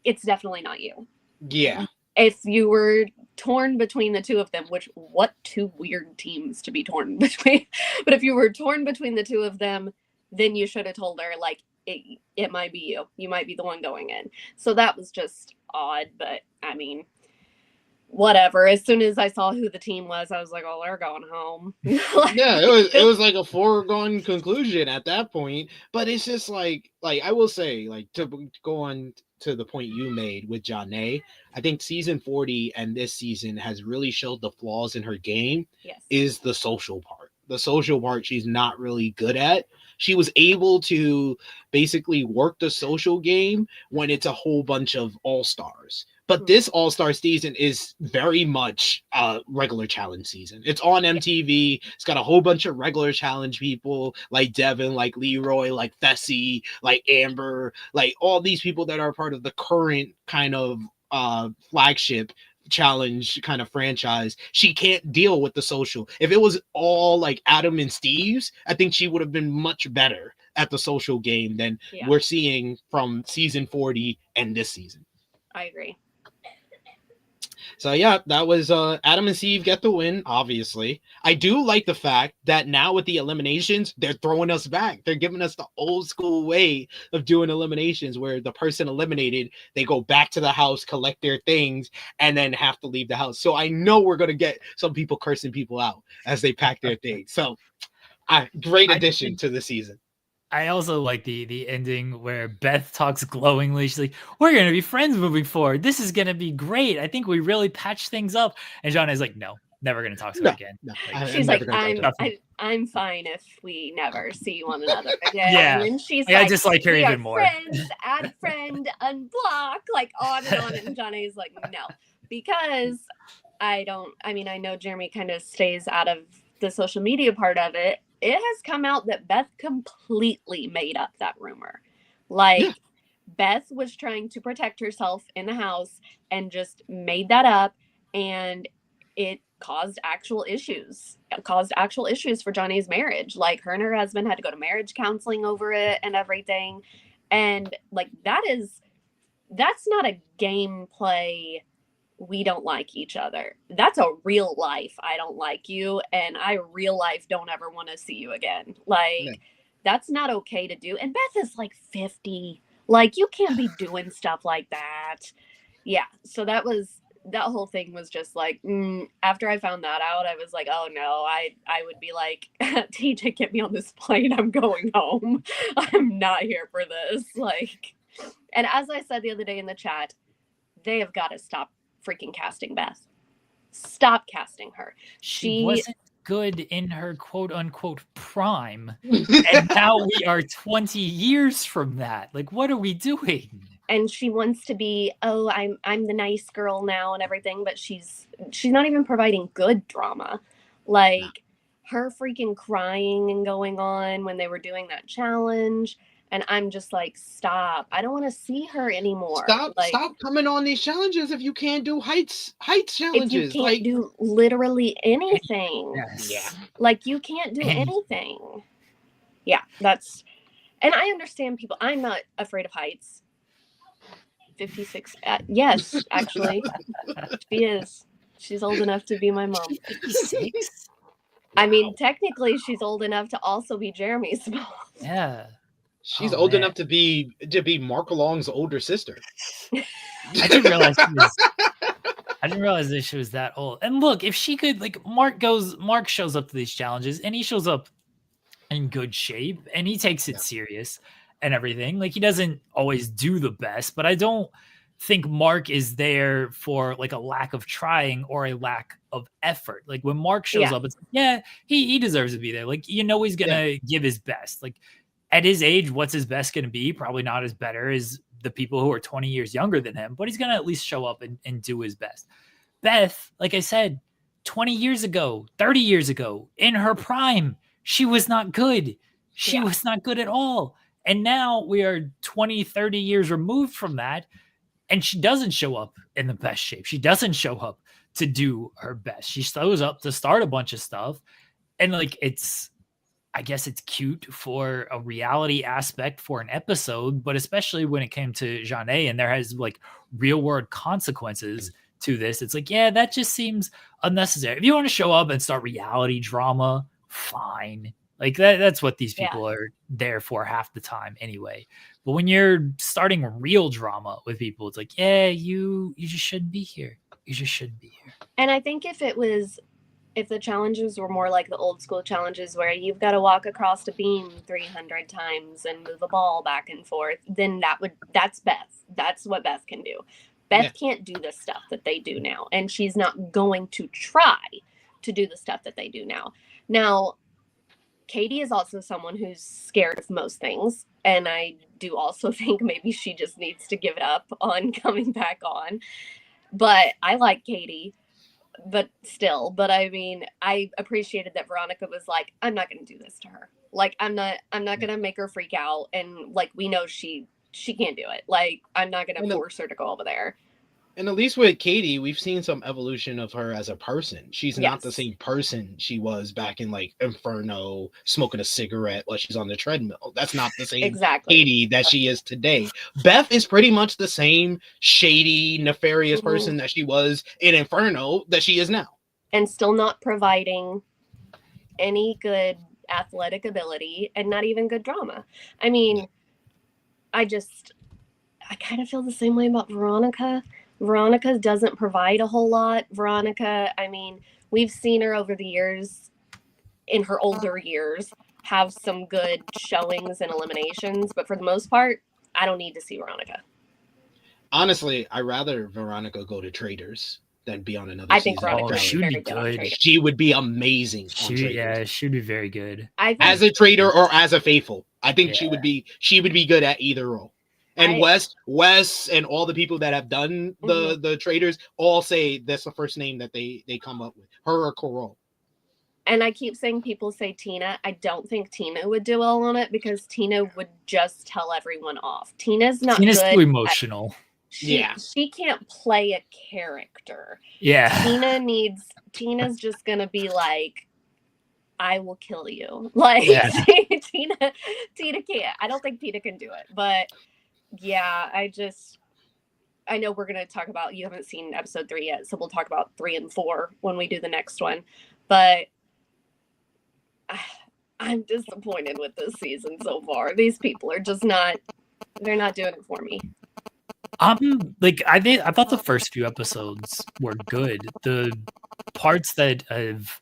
it's definitely not you. Yeah. If you were torn between the two of them, which, what two weird teams to be torn between, but if you were torn between the two of them, then you should have told her, like, it might be you might be the one going in. So that was just odd. But I mean, whatever. As soon as I saw who the team was, I was like, oh, they're going home. Yeah, it was like a foregone conclusion at that point. But it's just like I will say, like, to go on to the point you made with Janae, I think season 40 and this season has really showed the flaws in her game. Yes. Is the social part. The social part she's not really good at. She was able to basically work the social game when it's a whole bunch of all-stars. But this all-star season is very much a regular challenge season. It's on MTV. It's got a whole bunch of regular challenge people like Devin, like Leroy, like Fessy, like Amber, like all these people that are part of the current kind of flagship challenge kind of franchise. She can't deal with the social. If it was all like Adam and Steve's, I think she would have been much better at the social game than we're seeing from season 40 and this season. I agree. So yeah, that was Adam and Steve get the win, obviously. I do like the fact that now with the eliminations, they're throwing us back. They're giving us the old school way of doing eliminations where the person eliminated, they go back to the house, collect their things, and then have to leave the house. So I know we're going to get some people cursing people out as they pack their things. So great addition to the season. I also like the ending where Beth talks glowingly. She's like, we're going to be friends moving forward. This is going to be great. I think we really patched things up. And Janae's like, no, never going to talk to her again. No, she's like, I'm fine if we never see one another again. Yeah. And she's like, I just like her even more. Friends, add friend, unblock, like on and on. And Janae's like, no, because I know Jeremy kind of stays out of the social media part of it. It has come out that Beth completely made up that rumor. Like, Beth was trying to protect herself in the house and just made that up, and it caused actual issues. It caused actual issues for Johnny's marriage. Like, her and her husband had to go to marriage counseling over it and everything. And like, that's not a gameplay. We don't like each other. That's a real life. I don't like you, and I real life don't ever want to see you again. Like, that's not okay to do. And Beth is like 50. Like, you can't be doing stuff like that. Yeah. So that whole thing was just like, after I found that out, I was like, oh no, I would be like, TJ, get me on this plane. I'm going home. I'm not here for this. Like, and as I said the other day in the chat, they have got to stop freaking casting Beth. Stop casting her. She wasn't good in her quote unquote prime. And now we are 20 years from that. Like, what are we doing? And she wants to be, oh, I'm the nice girl now and everything, but she's not even providing good drama. Like, her freaking crying and going on when they were doing that challenge. And I'm just like, stop. I don't want to see her anymore. Stop coming on these challenges if you can't do heights challenges. If you can't do literally anything. Yes. Yeah. Like, you can't do anything. Yeah, and I understand people. I'm not afraid of heights. 56. Yes, actually. She is. She's old enough to be my mom. 56? I mean, technically, she's old enough to also be Jeremy's mom. Yeah. She's old enough to be Mark Long's older sister. I didn't realize that she was that old. And look, if she could, like, Mark shows up to these challenges and he shows up in good shape and he takes it serious and everything. Like, he doesn't always do the best, but I don't think Mark is there for like a lack of trying or a lack of effort. Like, when Mark shows up, it's like, he deserves to be there. Like, he's gonna give his best. Like, at his age, what's his best going to be? Probably not as better as the people who are 20 years younger than him, but he's going to at least show up and do his best. Beth, like I said, 20 years ago, 30 years ago, in her prime, she was not good. She was not good at all. And now we are 20, 30 years removed from that, and she doesn't show up in the best shape. She doesn't show up to do her best. She shows up to start a bunch of stuff, and like, I guess it's cute for a reality aspect for an episode, but especially when it came to Janae and there has like real world consequences to this, it's like, that just seems unnecessary. If you want to show up and start reality drama, fine. Like, that's what these people are there for half the time anyway. But when you're starting real drama with people, it's like, you just shouldn't be here. You just shouldn't be here. And I think if the challenges were more like the old school challenges where you've got to walk across a beam 300 times and move a ball back and forth, then that's Beth. That's what Beth can do. Beth can't do the stuff that they do now, and she's not going to try to do the stuff that they do now. Now, Katie is also someone who's scared of most things, and I do also think maybe she just needs to give it up on coming back on. But I like Katie, but I mean, I appreciated that Veronica was like, I'm not going to do this to her. Like, I'm not going to make her freak out, and like, we know she can't do it. Like, I'm not going to force her to go over there. And at least with Katie, we've seen some evolution of her as a person. She's not the same person she was back in like Inferno, smoking a cigarette while she's on the treadmill. That's not the same Katie that she is today. Beth is pretty much the same shady, nefarious person that she was in Inferno that she is now. And still not providing any good athletic ability and not even good drama. I mean, I kind of feel the same way about Veronica. Veronica doesn't provide a whole lot. Veronica, I mean, we've seen her over the years, in her older years, have some good showings and eliminations, but for the most part, I don't need to see Veronica. Honestly, I'd rather Veronica go to Traders than be on another season. Veronica she would be good. She would be amazing. She'd be very good. As a trader or as a faithful. I think she would be good at either role. And Wes and all the people that have done the traders all say that's the first name that they come up with. Her or Coral. And I keep saying people say Tina. I don't think Tina would do well on it because Tina would just tell everyone off. Tina's too emotional. She can't play a character. Yeah. Tina's just gonna be like, I will kill you. Like Tina can't. I don't think Tina can do it. But yeah, I know we're gonna talk about, you haven't seen episode 3 yet, so we'll talk about 3 and 4 when we do the next one. But I'm disappointed with this season so far. These people are just they're not doing it for me. I thought the first few episodes were good. The parts that have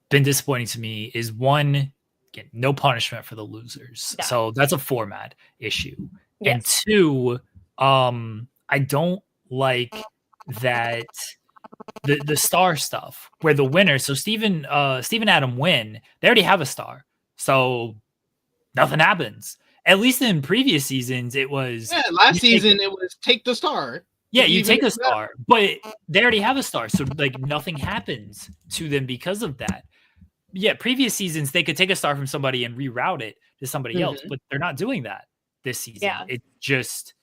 been disappointing to me is one, again, no punishment for the losers. Yeah. So that's a format issue. Yes. And 2, I don't like that the star stuff where the winner, so Steven Adam win, they already have a star. So nothing happens. At least in previous seasons, it was last season it was take the star. Yeah, you take a star, but they already have a star, so like nothing happens to them because of that. Yeah, previous seasons they could take a star from somebody and reroute it to somebody else, but they're not doing that this season. Yeah. It's just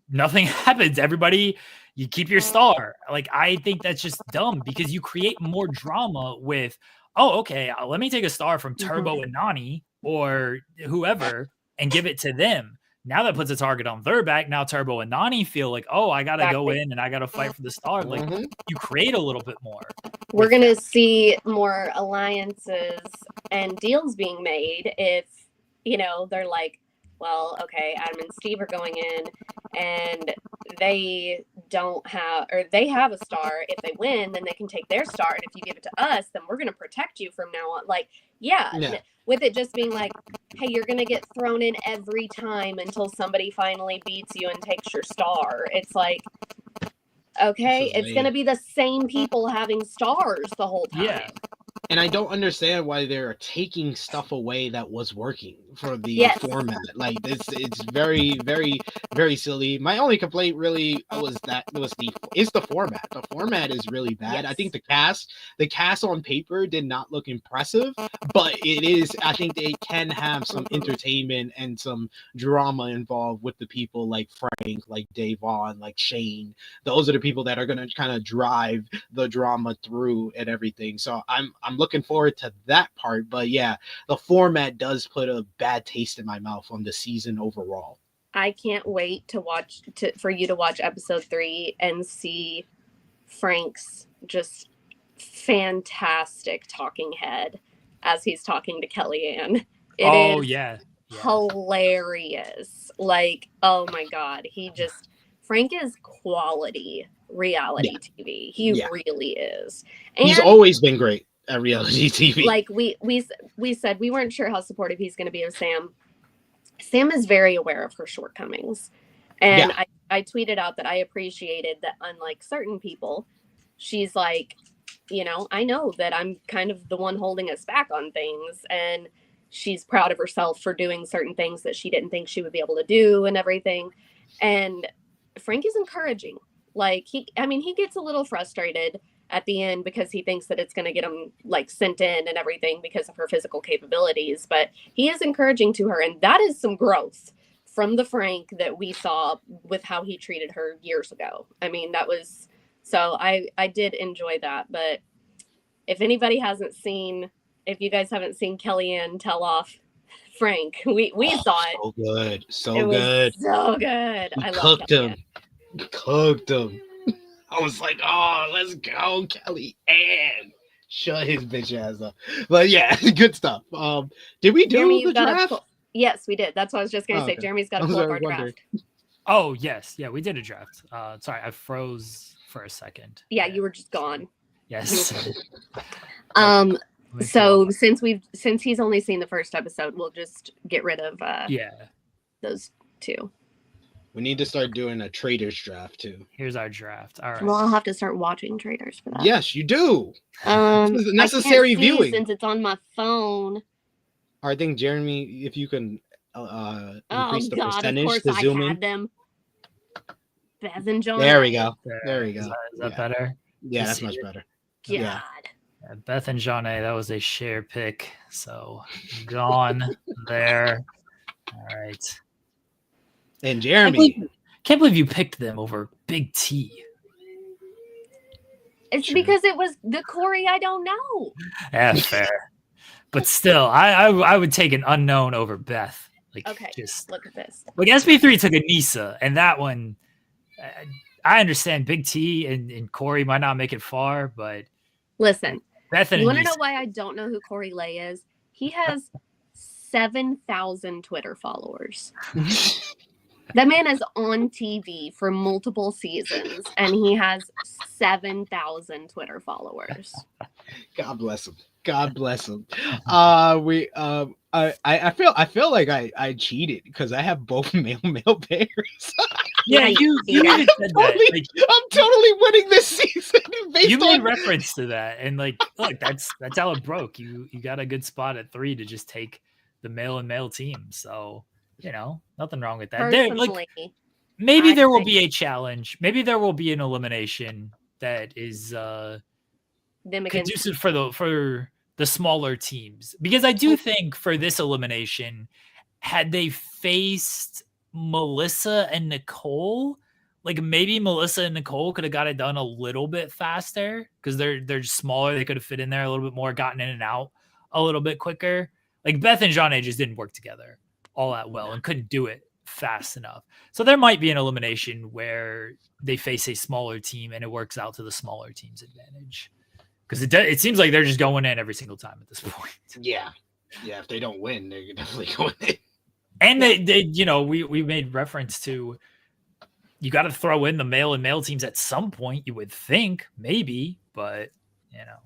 nothing happens. Everybody, you keep your star. Like, I think that's just dumb because you create more drama with, let me take a star from Turbo and Nani or whoever and give it to them. Now that puts a target on their back. Now Turbo and Nani feel like, I got to go in and I got to fight for the star. Like, you create a little bit more. We're going to see more alliances and deals being made if, they're like, well, okay, Adam and Steve are going in and they have a star. If they win, then they can take their star. And if you give it to us, then we're going to protect you from now on. Like, with it just being like, hey, you're going to get thrown in every time until somebody finally beats you and takes your star. It's like, okay, it's going to be the same people having stars the whole time. Yeah. And I don't understand why they're taking stuff away that was working for the format. Like, it's very, very, very silly. My only complaint really was the format. The format is really bad. Yes. I think the cast on paper did not look impressive, but it is. I think they can have some entertainment and some drama involved with the people like Frank, like Davon, like Shane. Those are the people that are going to kind of drive the drama through and everything. So I'm looking forward to that part, but the format does put a bad taste in my mouth on the season overall. I can't wait for you to watch episode 3 and see Frank's just fantastic talking head as he's talking to Kellyanne. It is hilarious. Like, oh my God, he just Frank is quality reality TV. He really is. And he's always been great at reality TV. Like we said, we weren't sure how supportive he's going to be of Sam. Sam is very aware of her shortcomings. And I tweeted out that I appreciated that, unlike certain people, she's like, you know, I know that I'm kind of the one holding us back on things. And she's proud of herself for doing certain things that she didn't think she would be able to do and everything. And Frank is encouraging. Like, he gets a little frustrated at the end because he thinks that it's going to get him like sent in and everything because of her physical capabilities. But he is encouraging to her. And that is some growth from the Frank that we saw with how he treated her years ago. I mean, that was, so I did enjoy that. But if anybody hasn't seen, if you guys haven't seen Kellyanne tell off Frank, we saw it. So good. So It was good. so good. He I love cooked him. Kellyanne. Cooked him. I was like, oh, let's go, Kelly. And shut his bitch ass up. But yeah, good stuff. Did we do Jeremy, the draft? Yes, we did. That's what I was just going to say. Okay. Jeremy's got to pull up our draft. Oh, yes. Yeah, we did a draft. Sorry, I froze for a second. Yeah, you were just gone. Yes. So since he's only seen the first episode, we'll just get rid of those two. We need to start doing a traders draft too. Here's our draft. All right. Well, I'll have to start watching Traders for that. Yes, you do. This is necessary I can't see viewing. since it's on my phone. I think Jeremy, if you can increase the Of percentage course to I zoom had in. them. Beth and John. There we go. There we go. Is that better? Yeah, that's much better. God. Yeah. Yeah, Beth and John A, that was a share pick. So gone there. All right. And Jeremy. Can't believe you picked them over Big T. It's because it was the Corey I don't know. Yeah, fair. But still, I would take an unknown over Beth. Like, Okay, just look at this. like SB3 took Anissa, and that one, I understand Big T and Corey might not make it far, but Listen, Beth and you want to Anissa. know why I don't know who Corey Lay is? He has 7,000 Twitter followers. That man is on TV for multiple seasons, and he has 7,000 Twitter followers. God bless him. God bless him. I feel like I cheated because I have both male pairs. Yeah, you even said that. Like, I'm totally winning this season. you made reference to that, and like, look, that's how it broke. You got a good spot at 3 to just take the male and male team. So, you know, nothing wrong with that. Personally, Maybe I there will think- be a challenge. Maybe there will be an elimination that is them against conducive for the smaller teams. Because I do think for this elimination, had they faced Melissa and Nicole, like maybe Melissa and Nicole could have got it done a little bit faster because they're just smaller. They could have fit in there a little bit more, gotten in and out a little bit quicker. Like Beth and Jeanne just didn't work together all that well and couldn't do it fast enough. So there might be an elimination where they face a smaller team and it works out to the smaller team's advantage. Because it seems like they're just going in every single time at this point. Yeah. Yeah, if they don't win, they're definitely going in. And they you know, we made reference to you got to throw in the male and male teams at some point, you would think, maybe, but you know.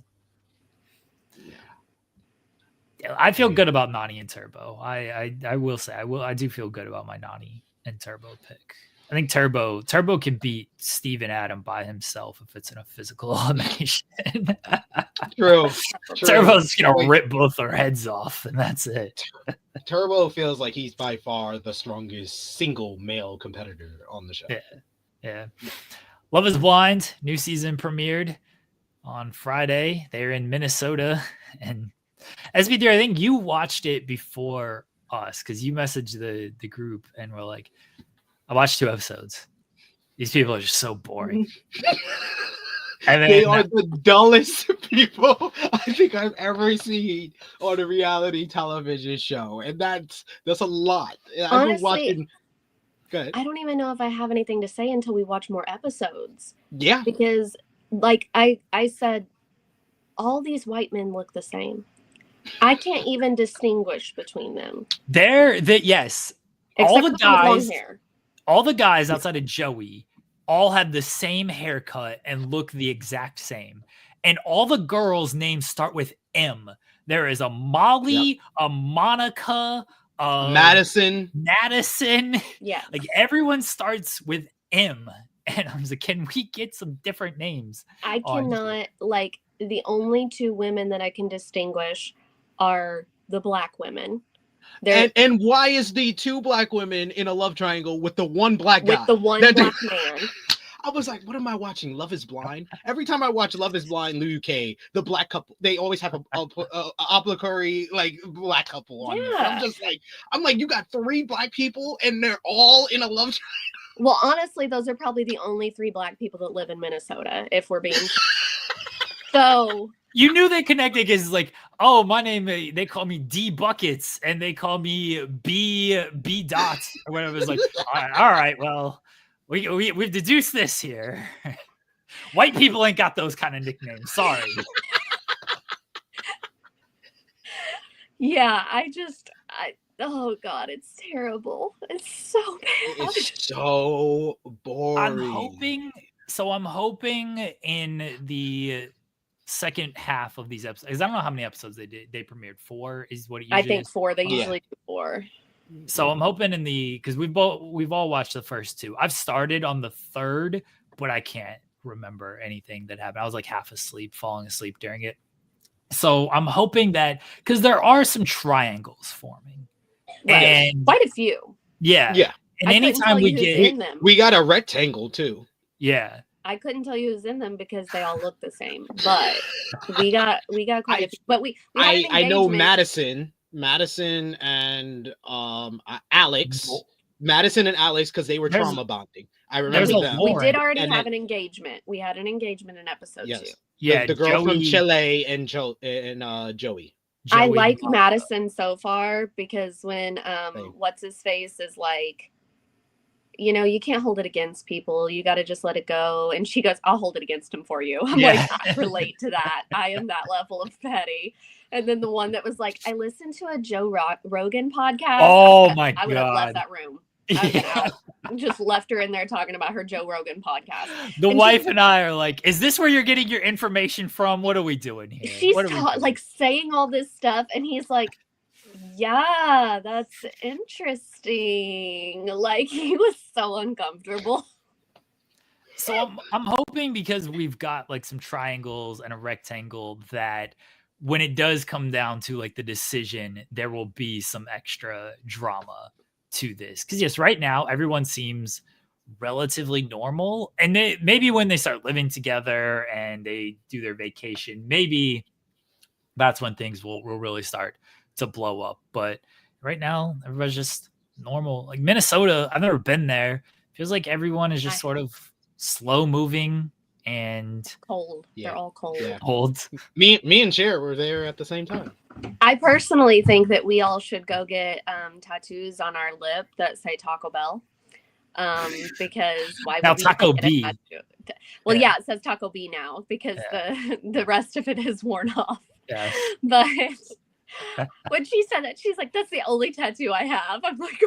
Yeah. I feel good about Nani and Turbo. I will say I do feel good about my Nani and Turbo pick. I think Turbo can beat Steve and Adam by himself if it's in a physical elimination. True. Turbo's gonna rip both their heads off, and that's it. Turbo feels like he's by far the strongest single male competitor on the show. Yeah. Love is Blind, new season premiered on Friday. They're in Minnesota. And SB3, I think you watched it before us because you messaged the group and were like, I watched 2 episodes. These people are just so boring. And then, they are the dullest people I think I've ever seen on a reality television show. And that's a lot. I've been watching. Good. I don't even know if I have anything to say until we watch more episodes. Yeah. Because like I said, all these white men look the same. I can't even distinguish between them. yes. Except All the for long guys hair. All the guys outside of Joey all have the same haircut and look the exact same. And all the girls' names start with M. There is a Molly, a Monica, Madison. Yeah. Like everyone starts with M. And I was like, can we get some different names? I cannot, like, the only two women that I can distinguish are the black women. And why is the two black women in a love triangle with the one black guy? With the one black man. I was like, what am I watching? Love is Blind? Every time I watch Love is Blind in the UK, the black couple, they always have a obligatory, like, black couple on there. I'm like, you got 3 black people and they're all in a love triangle. Well, honestly, those are probably the only 3 black people that live in Minnesota, if we're being so. You knew they connected because, like, oh, my name, they call me D Buckets and they call me B Dots or whatever. It's like, all right, well, we've deduced this here. White people ain't got those kind of nicknames. Sorry. Yeah, oh God, it's terrible. It's so bad. It's so boring. I'm hoping in the second half of these episodes, because I don't know how many episodes they premiered. 4 is what it usually I think is. 4. They usually do 4. So I'm hoping because we've all watched the first 2. I've started on the 3rd, but I can't remember anything that happened. I was like half asleep, falling asleep during it. So I'm hoping that, because there are some triangles forming. Right. And quite a few. Yeah. And anytime we got a rectangle too. Yeah. I couldn't tell you who's in them because they all look the same. But we got quite a few. But I know Madison and Alex. Madison and Alex, because they were trauma bonding. I remember them. We did already have an engagement. We had an engagement in episode 2. Yeah, the girl from Chile and Joey. I like Madison so far because when what's his face is like, you know, you can't hold it against people. You got to just let it go. And she goes, I'll hold it against him for you. I'm like, I relate to that. I am that level of petty. And then the one that was like, I listened to a Joe Rogan podcast. Oh my God. I would have left that room. Just left her in there talking about her Joe Rogan podcast. The wife and I are like, is this where you're getting your information from? What are we doing here? She's like saying all this stuff. And he's like, yeah, that's interesting. Like, he was so uncomfortable. So I'm hoping, because we've got like some triangles and a rectangle, that when it does come down to like the decision, there will be some extra drama to this. Because yes, right now everyone seems relatively normal, and maybe when they start living together and they do their vacation, maybe that's when things will really start to blow up. But right now everybody's just normal. Like Minnesota, I've never been there. Feels like everyone is just sort of slow moving and cold. They're all cold. Yeah. Cold. Me and Cher were there at the same time. I personally think that we all should go get tattoos on our lip that say Taco Bell. Because why would now we Taco B? Well, yeah, it says Taco B now because the rest of it is worn off. Yeah. But when she said that, she's like, "That's the only tattoo I have." I'm like,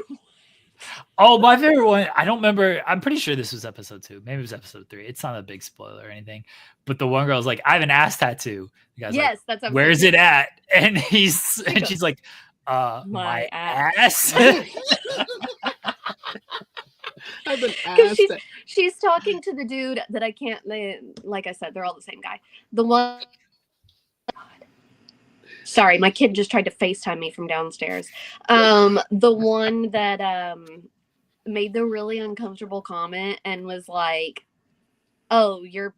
oh, my favorite one. I don't remember. I'm pretty sure this was episode 2. Maybe it was episode 3. It's not a big spoiler or anything. But the one girl's like, I have an ass tattoo. The guy's yes, like, that's where's it at? And she's like, my ass. She's talking to the dude that I can't. Like I said, they're all the same guy. The one. Sorry, my kid just tried to FaceTime me from downstairs. The one that made the really uncomfortable comment and was like, "Oh, you're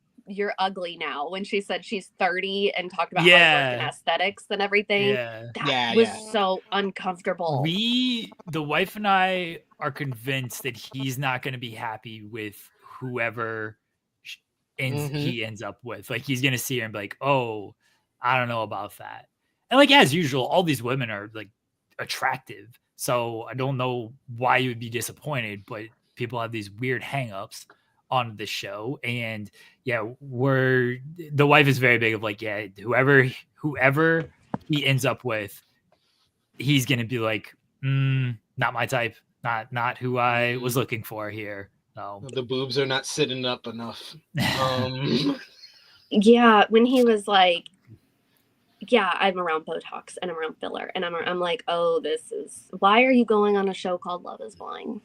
ugly now." When she said she's 30 and talked about aesthetics and everything, that was so uncomfortable. The wife and I are convinced that he's not going to be happy with whoever he ends up with. Like, he's going to see her and be like, "Oh, I don't know about that." And like, as usual, all these women are like attractive. So I don't know why you would be disappointed, but people have these weird hangups on the show. And the wife is very big of like, whoever he ends up with, he's going to be like, not my type, not who I was looking for here. So The boobs are not sitting up enough. Yeah, when he was like, yeah, I'm around Botox and I'm around filler, and I'm like, oh, this is why are you going on a show called Love Is Blind?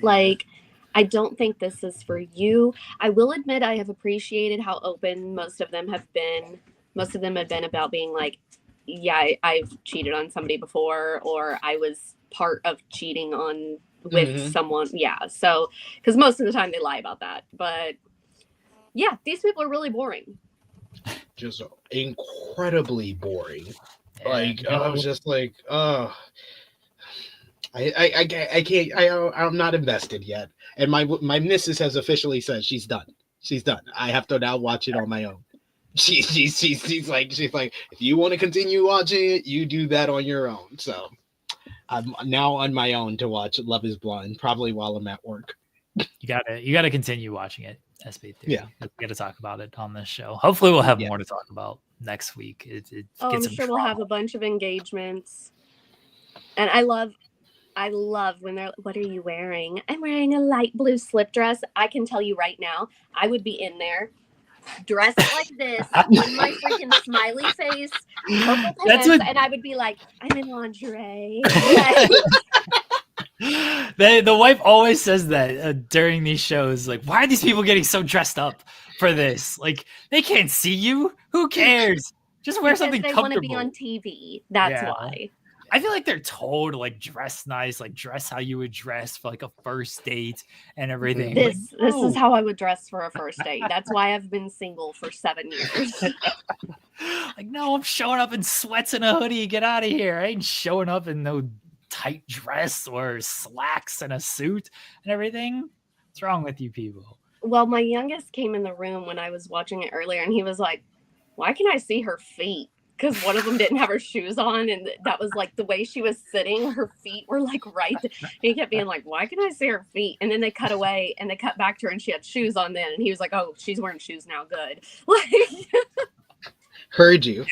Like, I don't think this is for you. I will admit I have appreciated how open most of them have been. Most of them have been about being like, yeah, I've cheated on somebody before, or I was part of cheating on with someone. Yeah, so because most of the time they lie about that, but yeah, these people are really boring. Just incredibly boring. Yeah, Like I was just like, I can't. I'm not invested yet. And my missus has officially said she's done. She's done. I have to now watch it on my own. She's like, if you want to continue watching it, you do that on your own. So I'm now on my own to watch Love Is Blind, probably while I'm at work. you gotta continue watching it. SB Theory. Yeah. We gotta talk about it on this show. Hopefully, we'll have more to talk about next week. I'm sure we'll have a bunch of engagements, and I love when they're, what are you wearing? I'm wearing a light blue slip dress. I can tell you right now, I would be in there dressed like this with my freaking smiley face, purple pants, and I would be like, I'm in lingerie. The wife always says that during these shows, like, why are these people getting so dressed up for this? Like, they can't see you. Who cares? Just wear something they comfortable. They want to be on TV. That's why. I feel like they're told to like dress nice, like dress how you would dress for like a first date and everything. This is how I would dress for a first date. That's why I've been single for 7 years. Like, no, I'm showing up in sweats and a hoodie. Get out of here. I ain't showing up in no tight dress or slacks and a suit and everything. What's wrong with you people? Well, my youngest came in the room when I was watching it earlier, and he was like, why can I see her feet? Because one of them didn't have her shoes on, and that was like the way she was sitting. Her feet were like right. And he kept being like, why can I see her feet? And then they cut away and they cut back to her and she had shoes on then. And he was like, oh, she's wearing shoes now. Good. Like, heard you.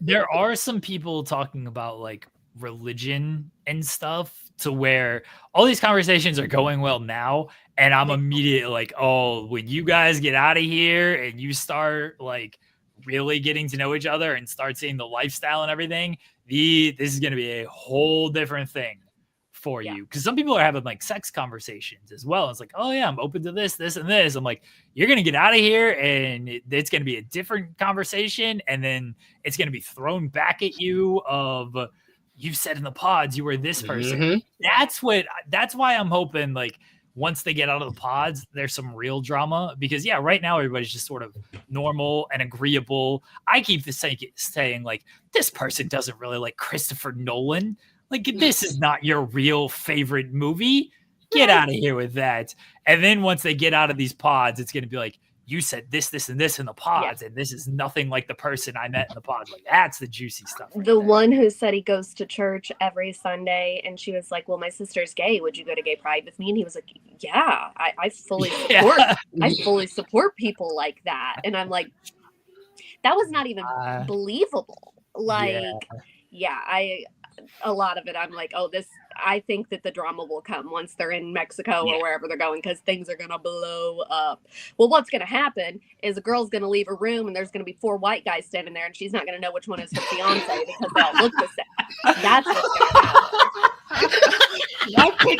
There are some people talking about like religion and stuff to where all these conversations are going well now. And I'm immediately like, oh, when you guys get out of here and you start like really getting to know each other and start seeing the lifestyle and everything, this is going to be a whole different thing for you. Because some people are having like sex conversations as well. It's like, oh yeah, I'm open to this, this, and this. I'm like, you're going to get out of here and it's going to be a different conversation. And then it's going to be thrown back at you of, you've said in the pods, you were this person. That's why I'm hoping like, once they get out of the pods, there's some real drama because right now everybody's just sort of normal and agreeable. I keep saying like, this person doesn't really like Christopher Nolan. Like, this is not your real favorite movie. Get out of here with that. And then once they get out of these pods, it's going to be like, you said this, this, and this in the pods, and this is nothing like the person I met in the pods. Like, that's the juicy stuff. Right the one who said he goes to church every Sunday, and she was like, well, my sister's gay. Would you go to gay pride with me? And he was like, yeah, I fully support. I fully support people like that. And I'm like, that was not even believable. Like, a lot of it, I'm like, oh, I think that the drama will come once they're in Mexico or wherever they're going, because things are going to blow up. Well, what's going to happen is a girl's going to leave a room and there's going to be 4 white guys standing there and she's not going to know which one is her fiance because they all look the same. That's what's going to happen. I pick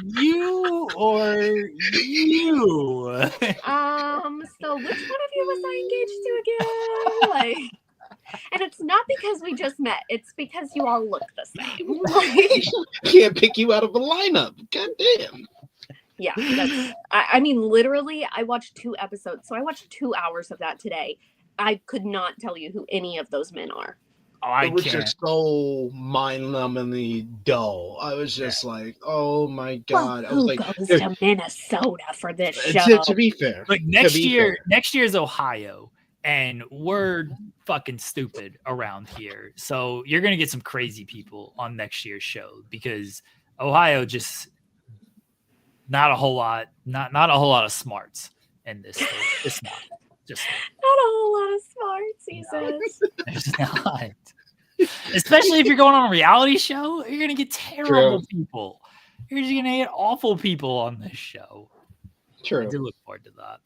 you or you. So which one of you was I engaged to again? Like, and it's not because we just met. It's because you all look the same. Can't pick you out of a lineup. God damn. Yeah. I mean, literally, I watched 2 episodes. So I watched 2 hours of that today. I could not tell you who any of those men are. It was just so mind-numbingly dull. I was just like, oh my God. Well, I was like, goes to Minnesota for this show? To be fair. Like next year's Ohio. And we're fucking stupid around here. So you're going to get some crazy people on next year's show because Ohio just not a whole lot of smarts in this state. It's not. Just not a whole lot of smarts, he says. There's not. Especially if you're going on a reality show, you're going to get terrible people. You're just gonna get awful people on this show. I True. do look forward to that.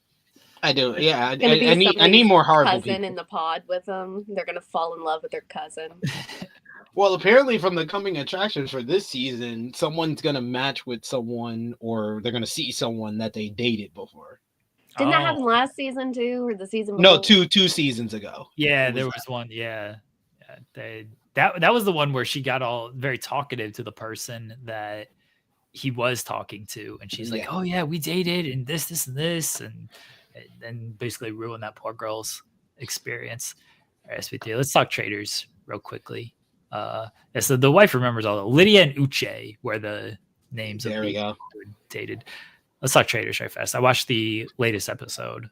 I do. Yeah. Gonna be I need somebody's more horrible cousin people. in the pod with them. They're gonna fall in love with their cousin. Well, apparently from the coming attractions for this season, someone's gonna match with someone, or they're gonna see someone that they dated before. Didn't that happen last season too, or the season No, before? two seasons ago. Yeah, there was one. Yeah, that was the one where she got all very talkative to the person that he was talking to, and she's like, "Oh yeah, we dated, and this, and this," and basically ruined that poor girl's experience. All right, SVT, let's talk traders real quickly. So the wife remembers all the Lydia and Uche were the names of the who dated. Let's talk traders right fast. I watched the latest episode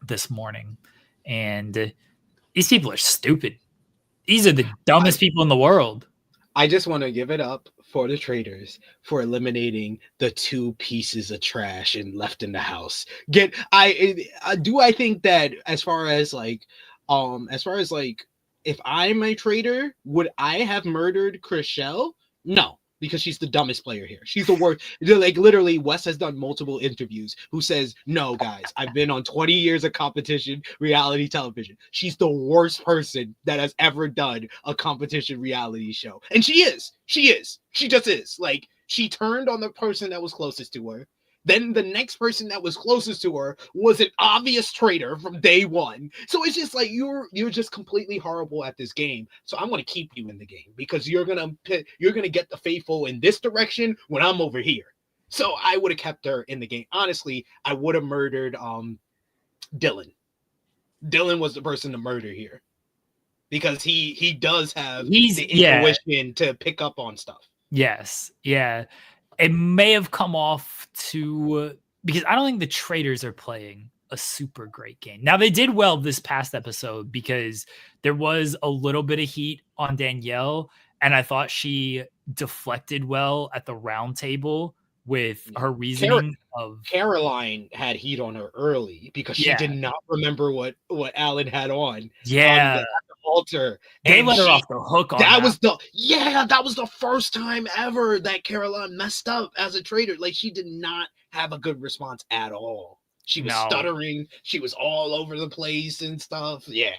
this morning, and these people are stupid. These are the dumbest people in the world. I just want to give it up for the traders for eliminating the 2 pieces of trash and left in the house. I think that as far as if I'm a trader, would I have murdered Chriselle? No, because she's the dumbest player here. She's the worst. Like literally, Wes has done multiple interviews who says, "No, guys, I've been on 20 years of competition reality television. She's the worst person that has ever done a competition reality show." And she is. She just is. Like, she turned on the person that was closest to her. Then the next person that was closest to her was an obvious traitor from day one. So it's just like you're just completely horrible at this game. So I'm going to keep you in the game because you're gonna get the faithful in this direction when I'm over here. So I would have kept her in the game. Honestly, I would have murdered Dylan. Dylan was the person to murder here because he does have the intuition to pick up on stuff. Yes, yeah. It may have come off to because I don't think the traders are playing a super great game. Now they did well this past episode because there was a little bit of heat on Danielle, and I thought she deflected well at the round table with her reasoning Caroline had heat on her early because she did not remember what Alan had on. Yeah. On the altar. They let her off the hook on that. That was the first time ever that Caroline messed up as a trader. Like, she did not have a good response at all. She was stuttering. She was all over the place and stuff. Yeah.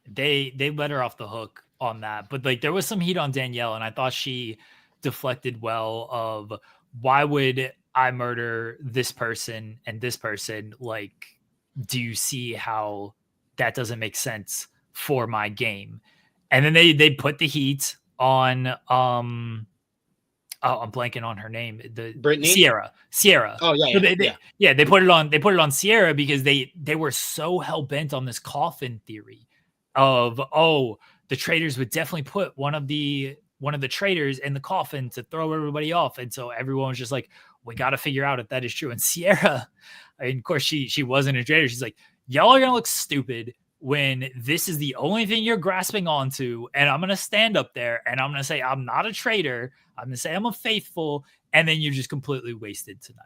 They let her off the hook on that. But like there was some heat on Danielle, and I thought she deflected well of why would I murder this person and this person? Like, do you see how that doesn't make sense for my game? And then they put the heat on I'm blanking on her name. Brittany? Sierra. Oh yeah. So they put it on Sierra because they were so hell bent on this coffin theory of the traders would definitely put one of the traders in the coffin to throw everybody off. And so everyone was just like, we got to figure out if that is true. And Sierra, and of course she wasn't a trader. She's like, y'all are going to look stupid when this is the only thing you're grasping onto. And I'm going to stand up there and I'm going to say, I'm not a trader. I'm going to say I'm a faithful. And then you're just completely wasted tonight.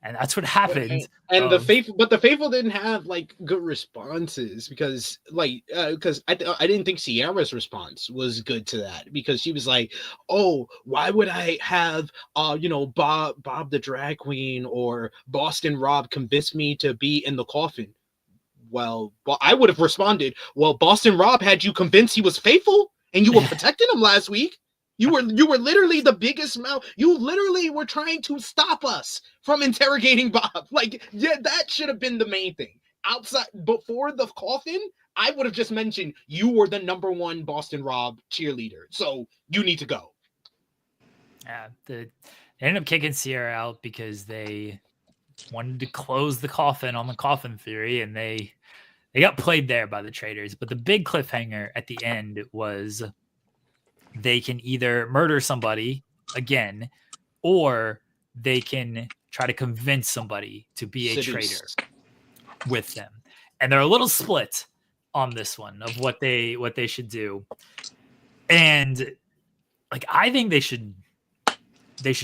And that's what happened. And the faithful didn't have like good responses because I didn't think Sierra's response was good to that because she was like, oh, why would I have Bob the drag queen or Boston Rob convince me to be in the coffin? Well, I would have responded, well, Boston Rob had you convinced he was faithful and you were protecting him last week. You were literally the biggest mouth. You literally were trying to stop us from interrogating Bob. Like, yeah, that should have been the main thing. Outside, before the coffin, I would have just mentioned you were the #1 Boston Rob cheerleader. So you need to go. Yeah, they ended up kicking Sierra out because they wanted to close the coffin on the coffin theory, and they got played there by the traders. But the big cliffhanger at the end was they can either murder somebody again, or they can try to convince somebody to be a traitor with them. And they're a little split on this one of what they should do. And like, I think they should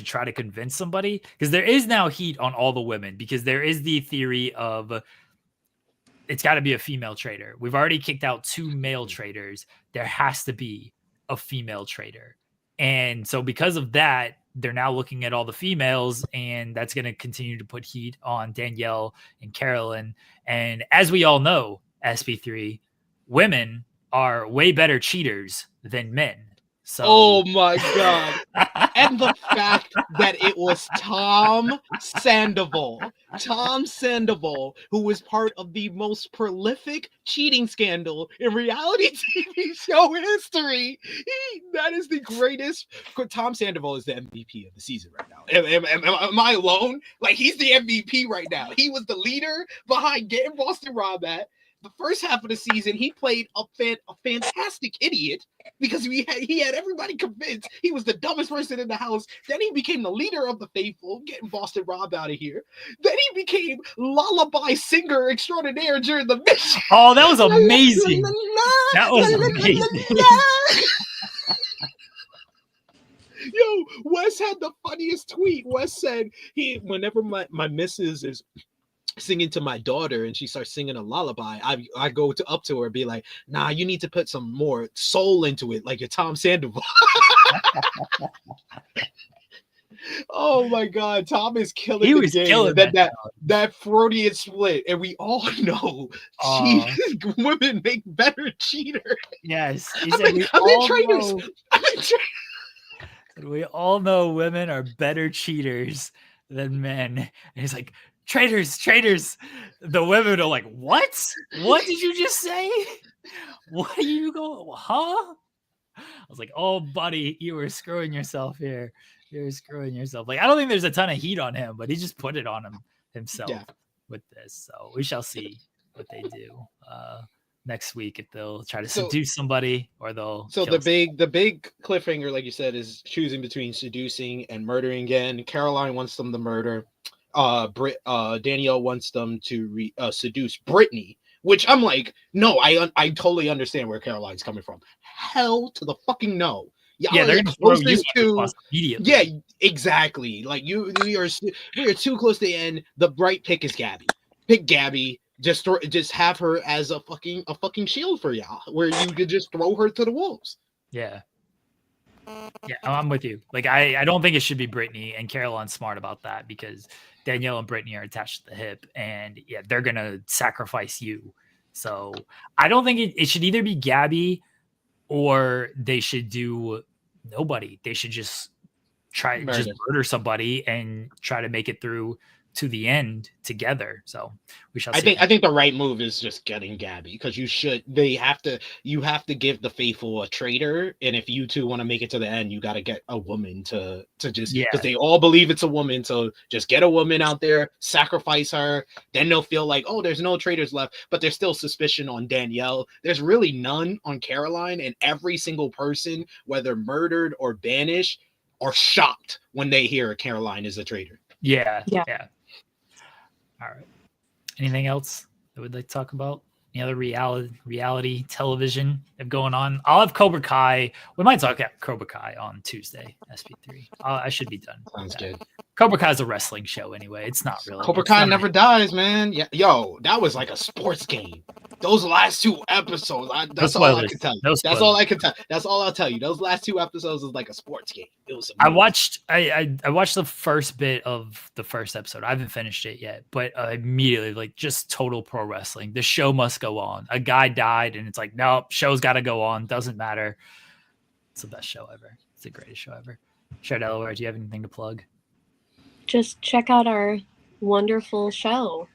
try to convince somebody because there is now heat on all the women because there is the theory of it's got to be a female trader. We've already kicked out 2 male traders. There has to be a female trader. And so because of that, they're now looking at all the females, and that's going to continue to put heat on Danielle and Carolyn. And as we all know, SP3, women are way better cheaters than men. So, oh my God. And the fact that it was Tom Sandoval, who was part of the most prolific cheating scandal in reality TV show history. That is the greatest. Tom Sandoval is the MVP of the season right now. Am I alone? Like, he's the MVP right now. He was the leader behind getting Boston Rob at. The first half of the season, he played a fantastic idiot because he had everybody convinced he was the dumbest person in the house. Then he became the leader of the faithful, getting Boston Rob out of here. Then he became lullaby singer extraordinaire during the mission. Oh, that was amazing. That was amazing. Yo, Wes had the funniest tweet. Wes said, whenever my missus is singing to my daughter and she starts singing a lullaby, I go up to her and be like, nah, you need to put some more soul into it, like your Tom Sandoval. Oh my God, Tom is killing He the was game. killing that Freudian split, and we all know women make better cheaters. Yes, he I said mean, we all know women are better cheaters than men. And he's like, traitors. The women are like, what did you just say? What are you going, huh? I was like, oh buddy, you were screwing yourself here. You're screwing yourself. Like, I don't think there's a ton of heat on him, but he just put it on himself with this. So we shall see what they do next week, if they'll try to seduce somebody or they'll. So the big cliffhanger, like you said, is choosing between seducing and murdering again. Caroline wants them to murder. Danielle wants them to seduce Brittany, which I'm like, no, I totally understand where Caroline's coming from. Hell to the fucking no. Yeah, they're gonna throw you immediately. Yeah, exactly. Like we are too close to the end. The right pick is Gabby. Pick Gabby. Just have her as a fucking shield for y'all, where you could just throw her to the wolves. Yeah, I'm with you. Like, I don't think it should be Brittany, and Caroline's smart about that because Danielle and Brittany are attached to the hip, and yeah, they're gonna sacrifice you. So I don't think it should either be Gabby or they should do nobody. They should just murder somebody and try to make it through to the end together. So we shall see. I think the right move is just getting Gabby, because you have to give the faithful a traitor, and if you two want to make it to the end, you got to get a woman to just, because they all believe it's a woman, so just get a woman out there, sacrifice her, then they'll feel like, oh, there's no traitors left, but there's still suspicion on Danielle. There's really none on Caroline, and every single person, whether murdered or banished, are shocked when they hear Caroline is a traitor. Yeah. All right. Anything else that we'd like to talk about? Any other reality television going on? I'll have Cobra Kai. We might talk about Cobra Kai on Tuesday, SP3. I should be done. Sounds good. Cobra Kai is a wrestling show anyway. It's not really. Cobra Kai never dies, man. Yeah, yo, that was like a sports game. Those last two episodes, that's all I can tell you. That's all I can tell. That's all I'll tell you. Those last two episodes was like a sports game. It was amazing. I watched the first bit of the first episode. I haven't finished it yet, but immediately, like, just total pro wrestling. The show must go on. A guy died, and it's like, nope, show's got to go on. Doesn't matter. It's the best show ever. It's the greatest show ever. Cher Delware, do you have anything to plug? Just check out our wonderful show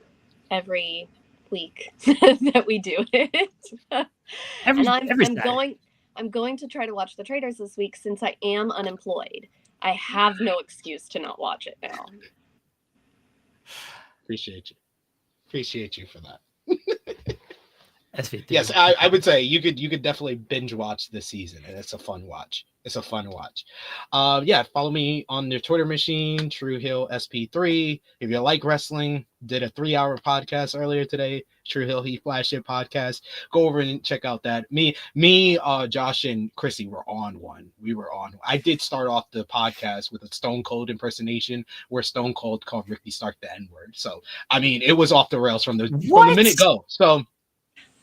every week that we do it. I'm going to try to watch The Traitors this week since I am unemployed. I have no excuse to not watch it now. Appreciate you for that. SV3. Yes, I would say you could definitely binge watch this season, and it's a fun watch. Follow me on the Twitter machine, True Hill SP3. If you like wrestling, did a 3-hour podcast earlier today, True Hill He Flash It podcast. Go over and check out that. Me, Josh and Chrissy were on one. I did start off the podcast with a Stone Cold impersonation where Stone Cold called Ricky Stark the N-word. So I mean, it was off the rails from the minute go. So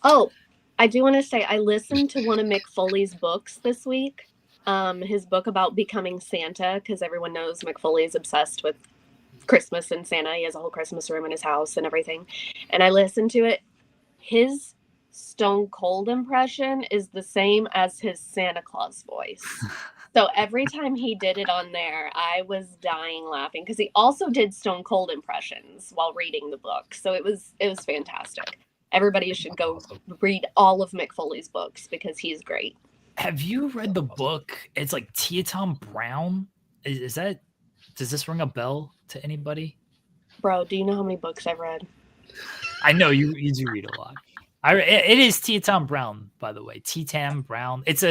oh, I do want to say I listened to one of Mick Foley's books this week. his book about becoming Santa, because everyone knows McFoley is obsessed with Christmas and Santa. He has a whole Christmas room in his house and everything. And I listened to it. His Stone Cold impression is the same as his Santa Claus voice. So every time he did it on there, I was dying laughing, because he also did Stone Cold impressions while reading the book. So it was fantastic. Everybody should go read all of McFoley's books because he's great. Have you read the book? It's like Tia Tom Brown. Is that? Does this ring a bell to anybody? Bro, do you know how many books I've read? I know you do read a lot. It is Tia Tom Brown, by the way. Tia Tom Brown. It's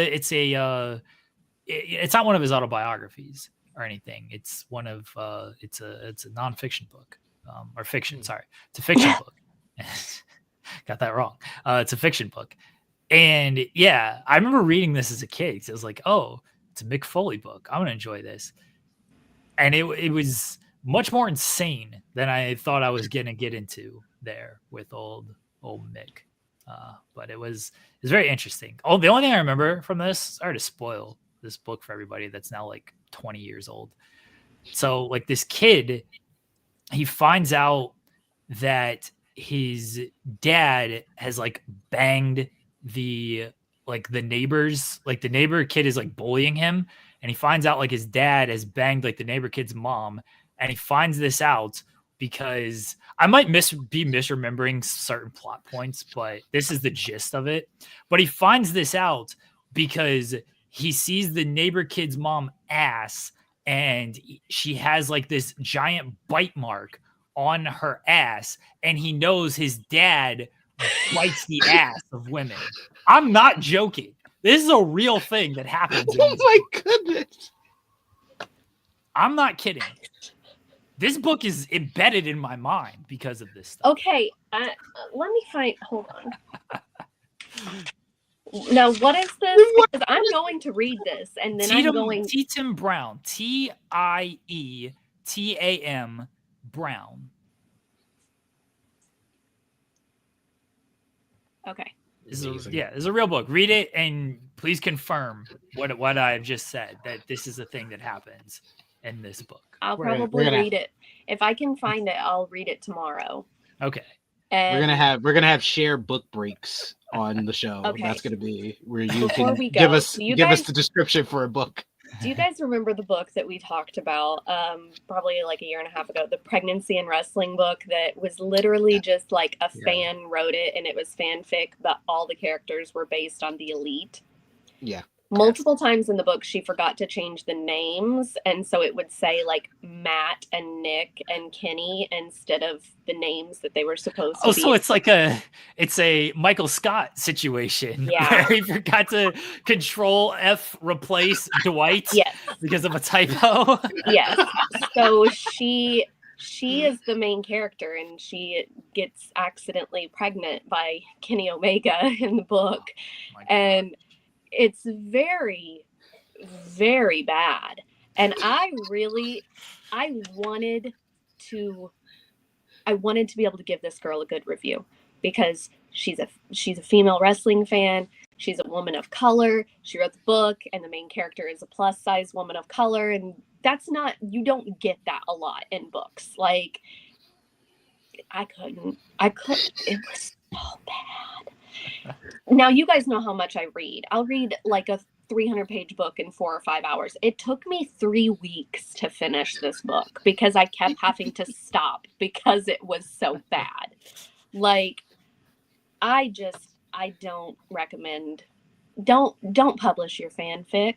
not one of his autobiographies or anything. It's one of it's a nonfiction book, or fiction. Sorry, it's a fiction book. Got that wrong. It's a fiction book. And yeah, I remember reading this as a kid. I was like, oh, it's a Mick Foley book. I'm going to enjoy this. And it was much more insane than I thought I was going to get into there with old Mick. But it was very interesting. Oh, the only thing I remember from this, sorry to spoil this book for everybody that's now like 20 years old. So like this kid, he finds out that his dad has like banged the neighbors, like the neighbor kid is like bullying him, and he finds out like his dad has banged like the neighbor kid's mom, and he finds this out because I might be misremembering certain plot points, but this is the gist of it. But he finds this out because he sees the neighbor kid's mom ass, and she has like this giant bite mark on her ass, and he knows his dad bites the ass of women. I'm not joking. This is a real thing that happens. Oh my goodness. I'm not kidding. This book is embedded in my mind because of this stuff. Okay, let me find. Hold on. Now, what is this? Because I'm going to read this, and then I'm going. Tietam Brown. Tietam Brown. Okay. This is a real book. Read it and please confirm what I've just said, that this is a thing that happens in this book. I'll probably read it. If I can find it, I'll read it tomorrow. Okay. And we're gonna have share book breaks on the show. Okay. That's gonna be where you Before can we give go, us the description for a book. Do you guys remember the book that we talked about probably like a year and a half ago, the pregnancy and wrestling book that was literally just like a fan wrote it, and it was fanfic, but all the characters were based on the Elite? Yeah. Multiple times in the book, she forgot to change the names, and so it would say like Matt and Nick and Kenny instead of the names that they were supposed to be. So it's like it's a Michael Scott situation. Yeah. Where he forgot to Control F replace Dwight. Yes. Because of a typo. Yes. So she is the main character, and she gets accidentally pregnant by Kenny Omega in the book. Oh, and it's very, very bad. And I wanted to be able to give this girl a good review, because she's a female wrestling fan. She's a woman of color. She wrote the book, and the main character is a plus size woman of color. And you don't get that a lot in books. Like, I couldn't, it was so bad. Now, you guys know how much I read. I'll read like a 300-page book in 4 or 5 hours. It took me 3 weeks to finish this book because I kept having to stop because it was so bad. Like, I don't recommend, don't publish your fanfic.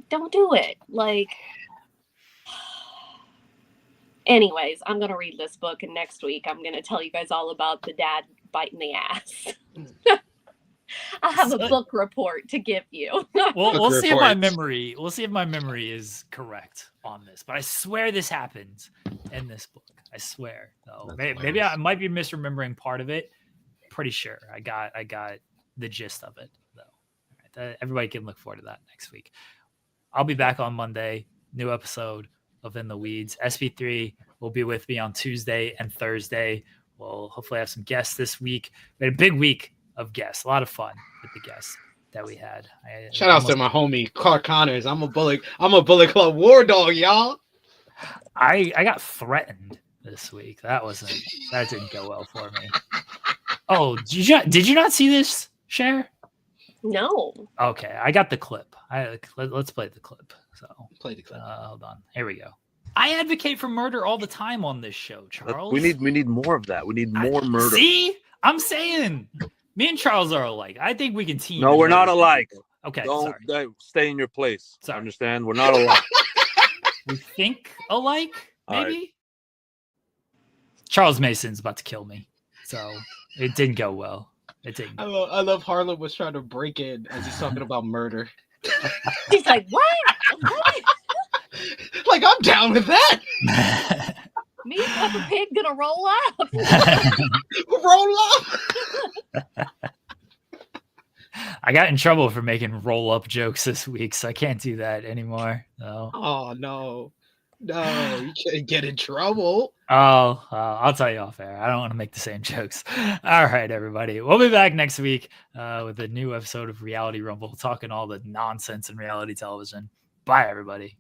Don't do it. Like, anyways, I'm going to read this book, and next week I'm going to tell you guys all about the dad biting the ass. I have a book report to give you. We'll see if my memory is correct on this, but I swear this happened in this book. I swear. So maybe I might be misremembering part of it. Pretty sure I got the gist of it though. All right, everybody can look forward to that next week. I'll be back on Monday. New episode of In the Weeds. SP3 will be with me on Tuesday and Thursday. We'll hopefully have some guests this week. We had a big week of guests. A lot of fun with the guests. that we had. Shout out to my homie Clark Connors. I'm a Bullet Club war dog, y'all. I got threatened this week. That didn't go well for me. Oh, did you not see this, Cher? No. Okay, I got the clip. Let's play the clip. So Play the clip. Hold on. Here we go. I advocate for murder all the time on this show, Charles. We need more of that. We need more murder. See, I'm saying me and Charles are alike. I think we can team. No, we're not alike. Okay, Don't sorry. Stay in your place. Sorry. Understand? We're not alike. We think alike, maybe. Right. Charles Mason's about to kill me, so it didn't go well. It didn't. I love Harlan was trying to break in as he's talking about murder. He's like, what? Like, I'm down with that. Me and Peppa Pig gonna roll up. Roll up. I got in trouble for making roll-up jokes this week, so I can't do that anymore. Oh no, you can't get in trouble. I'll tell you off air. I don't want to make the same jokes. All right, everybody. We'll be back next week with a new episode of Reality Rumble, talking all the nonsense in reality television. Bye, everybody.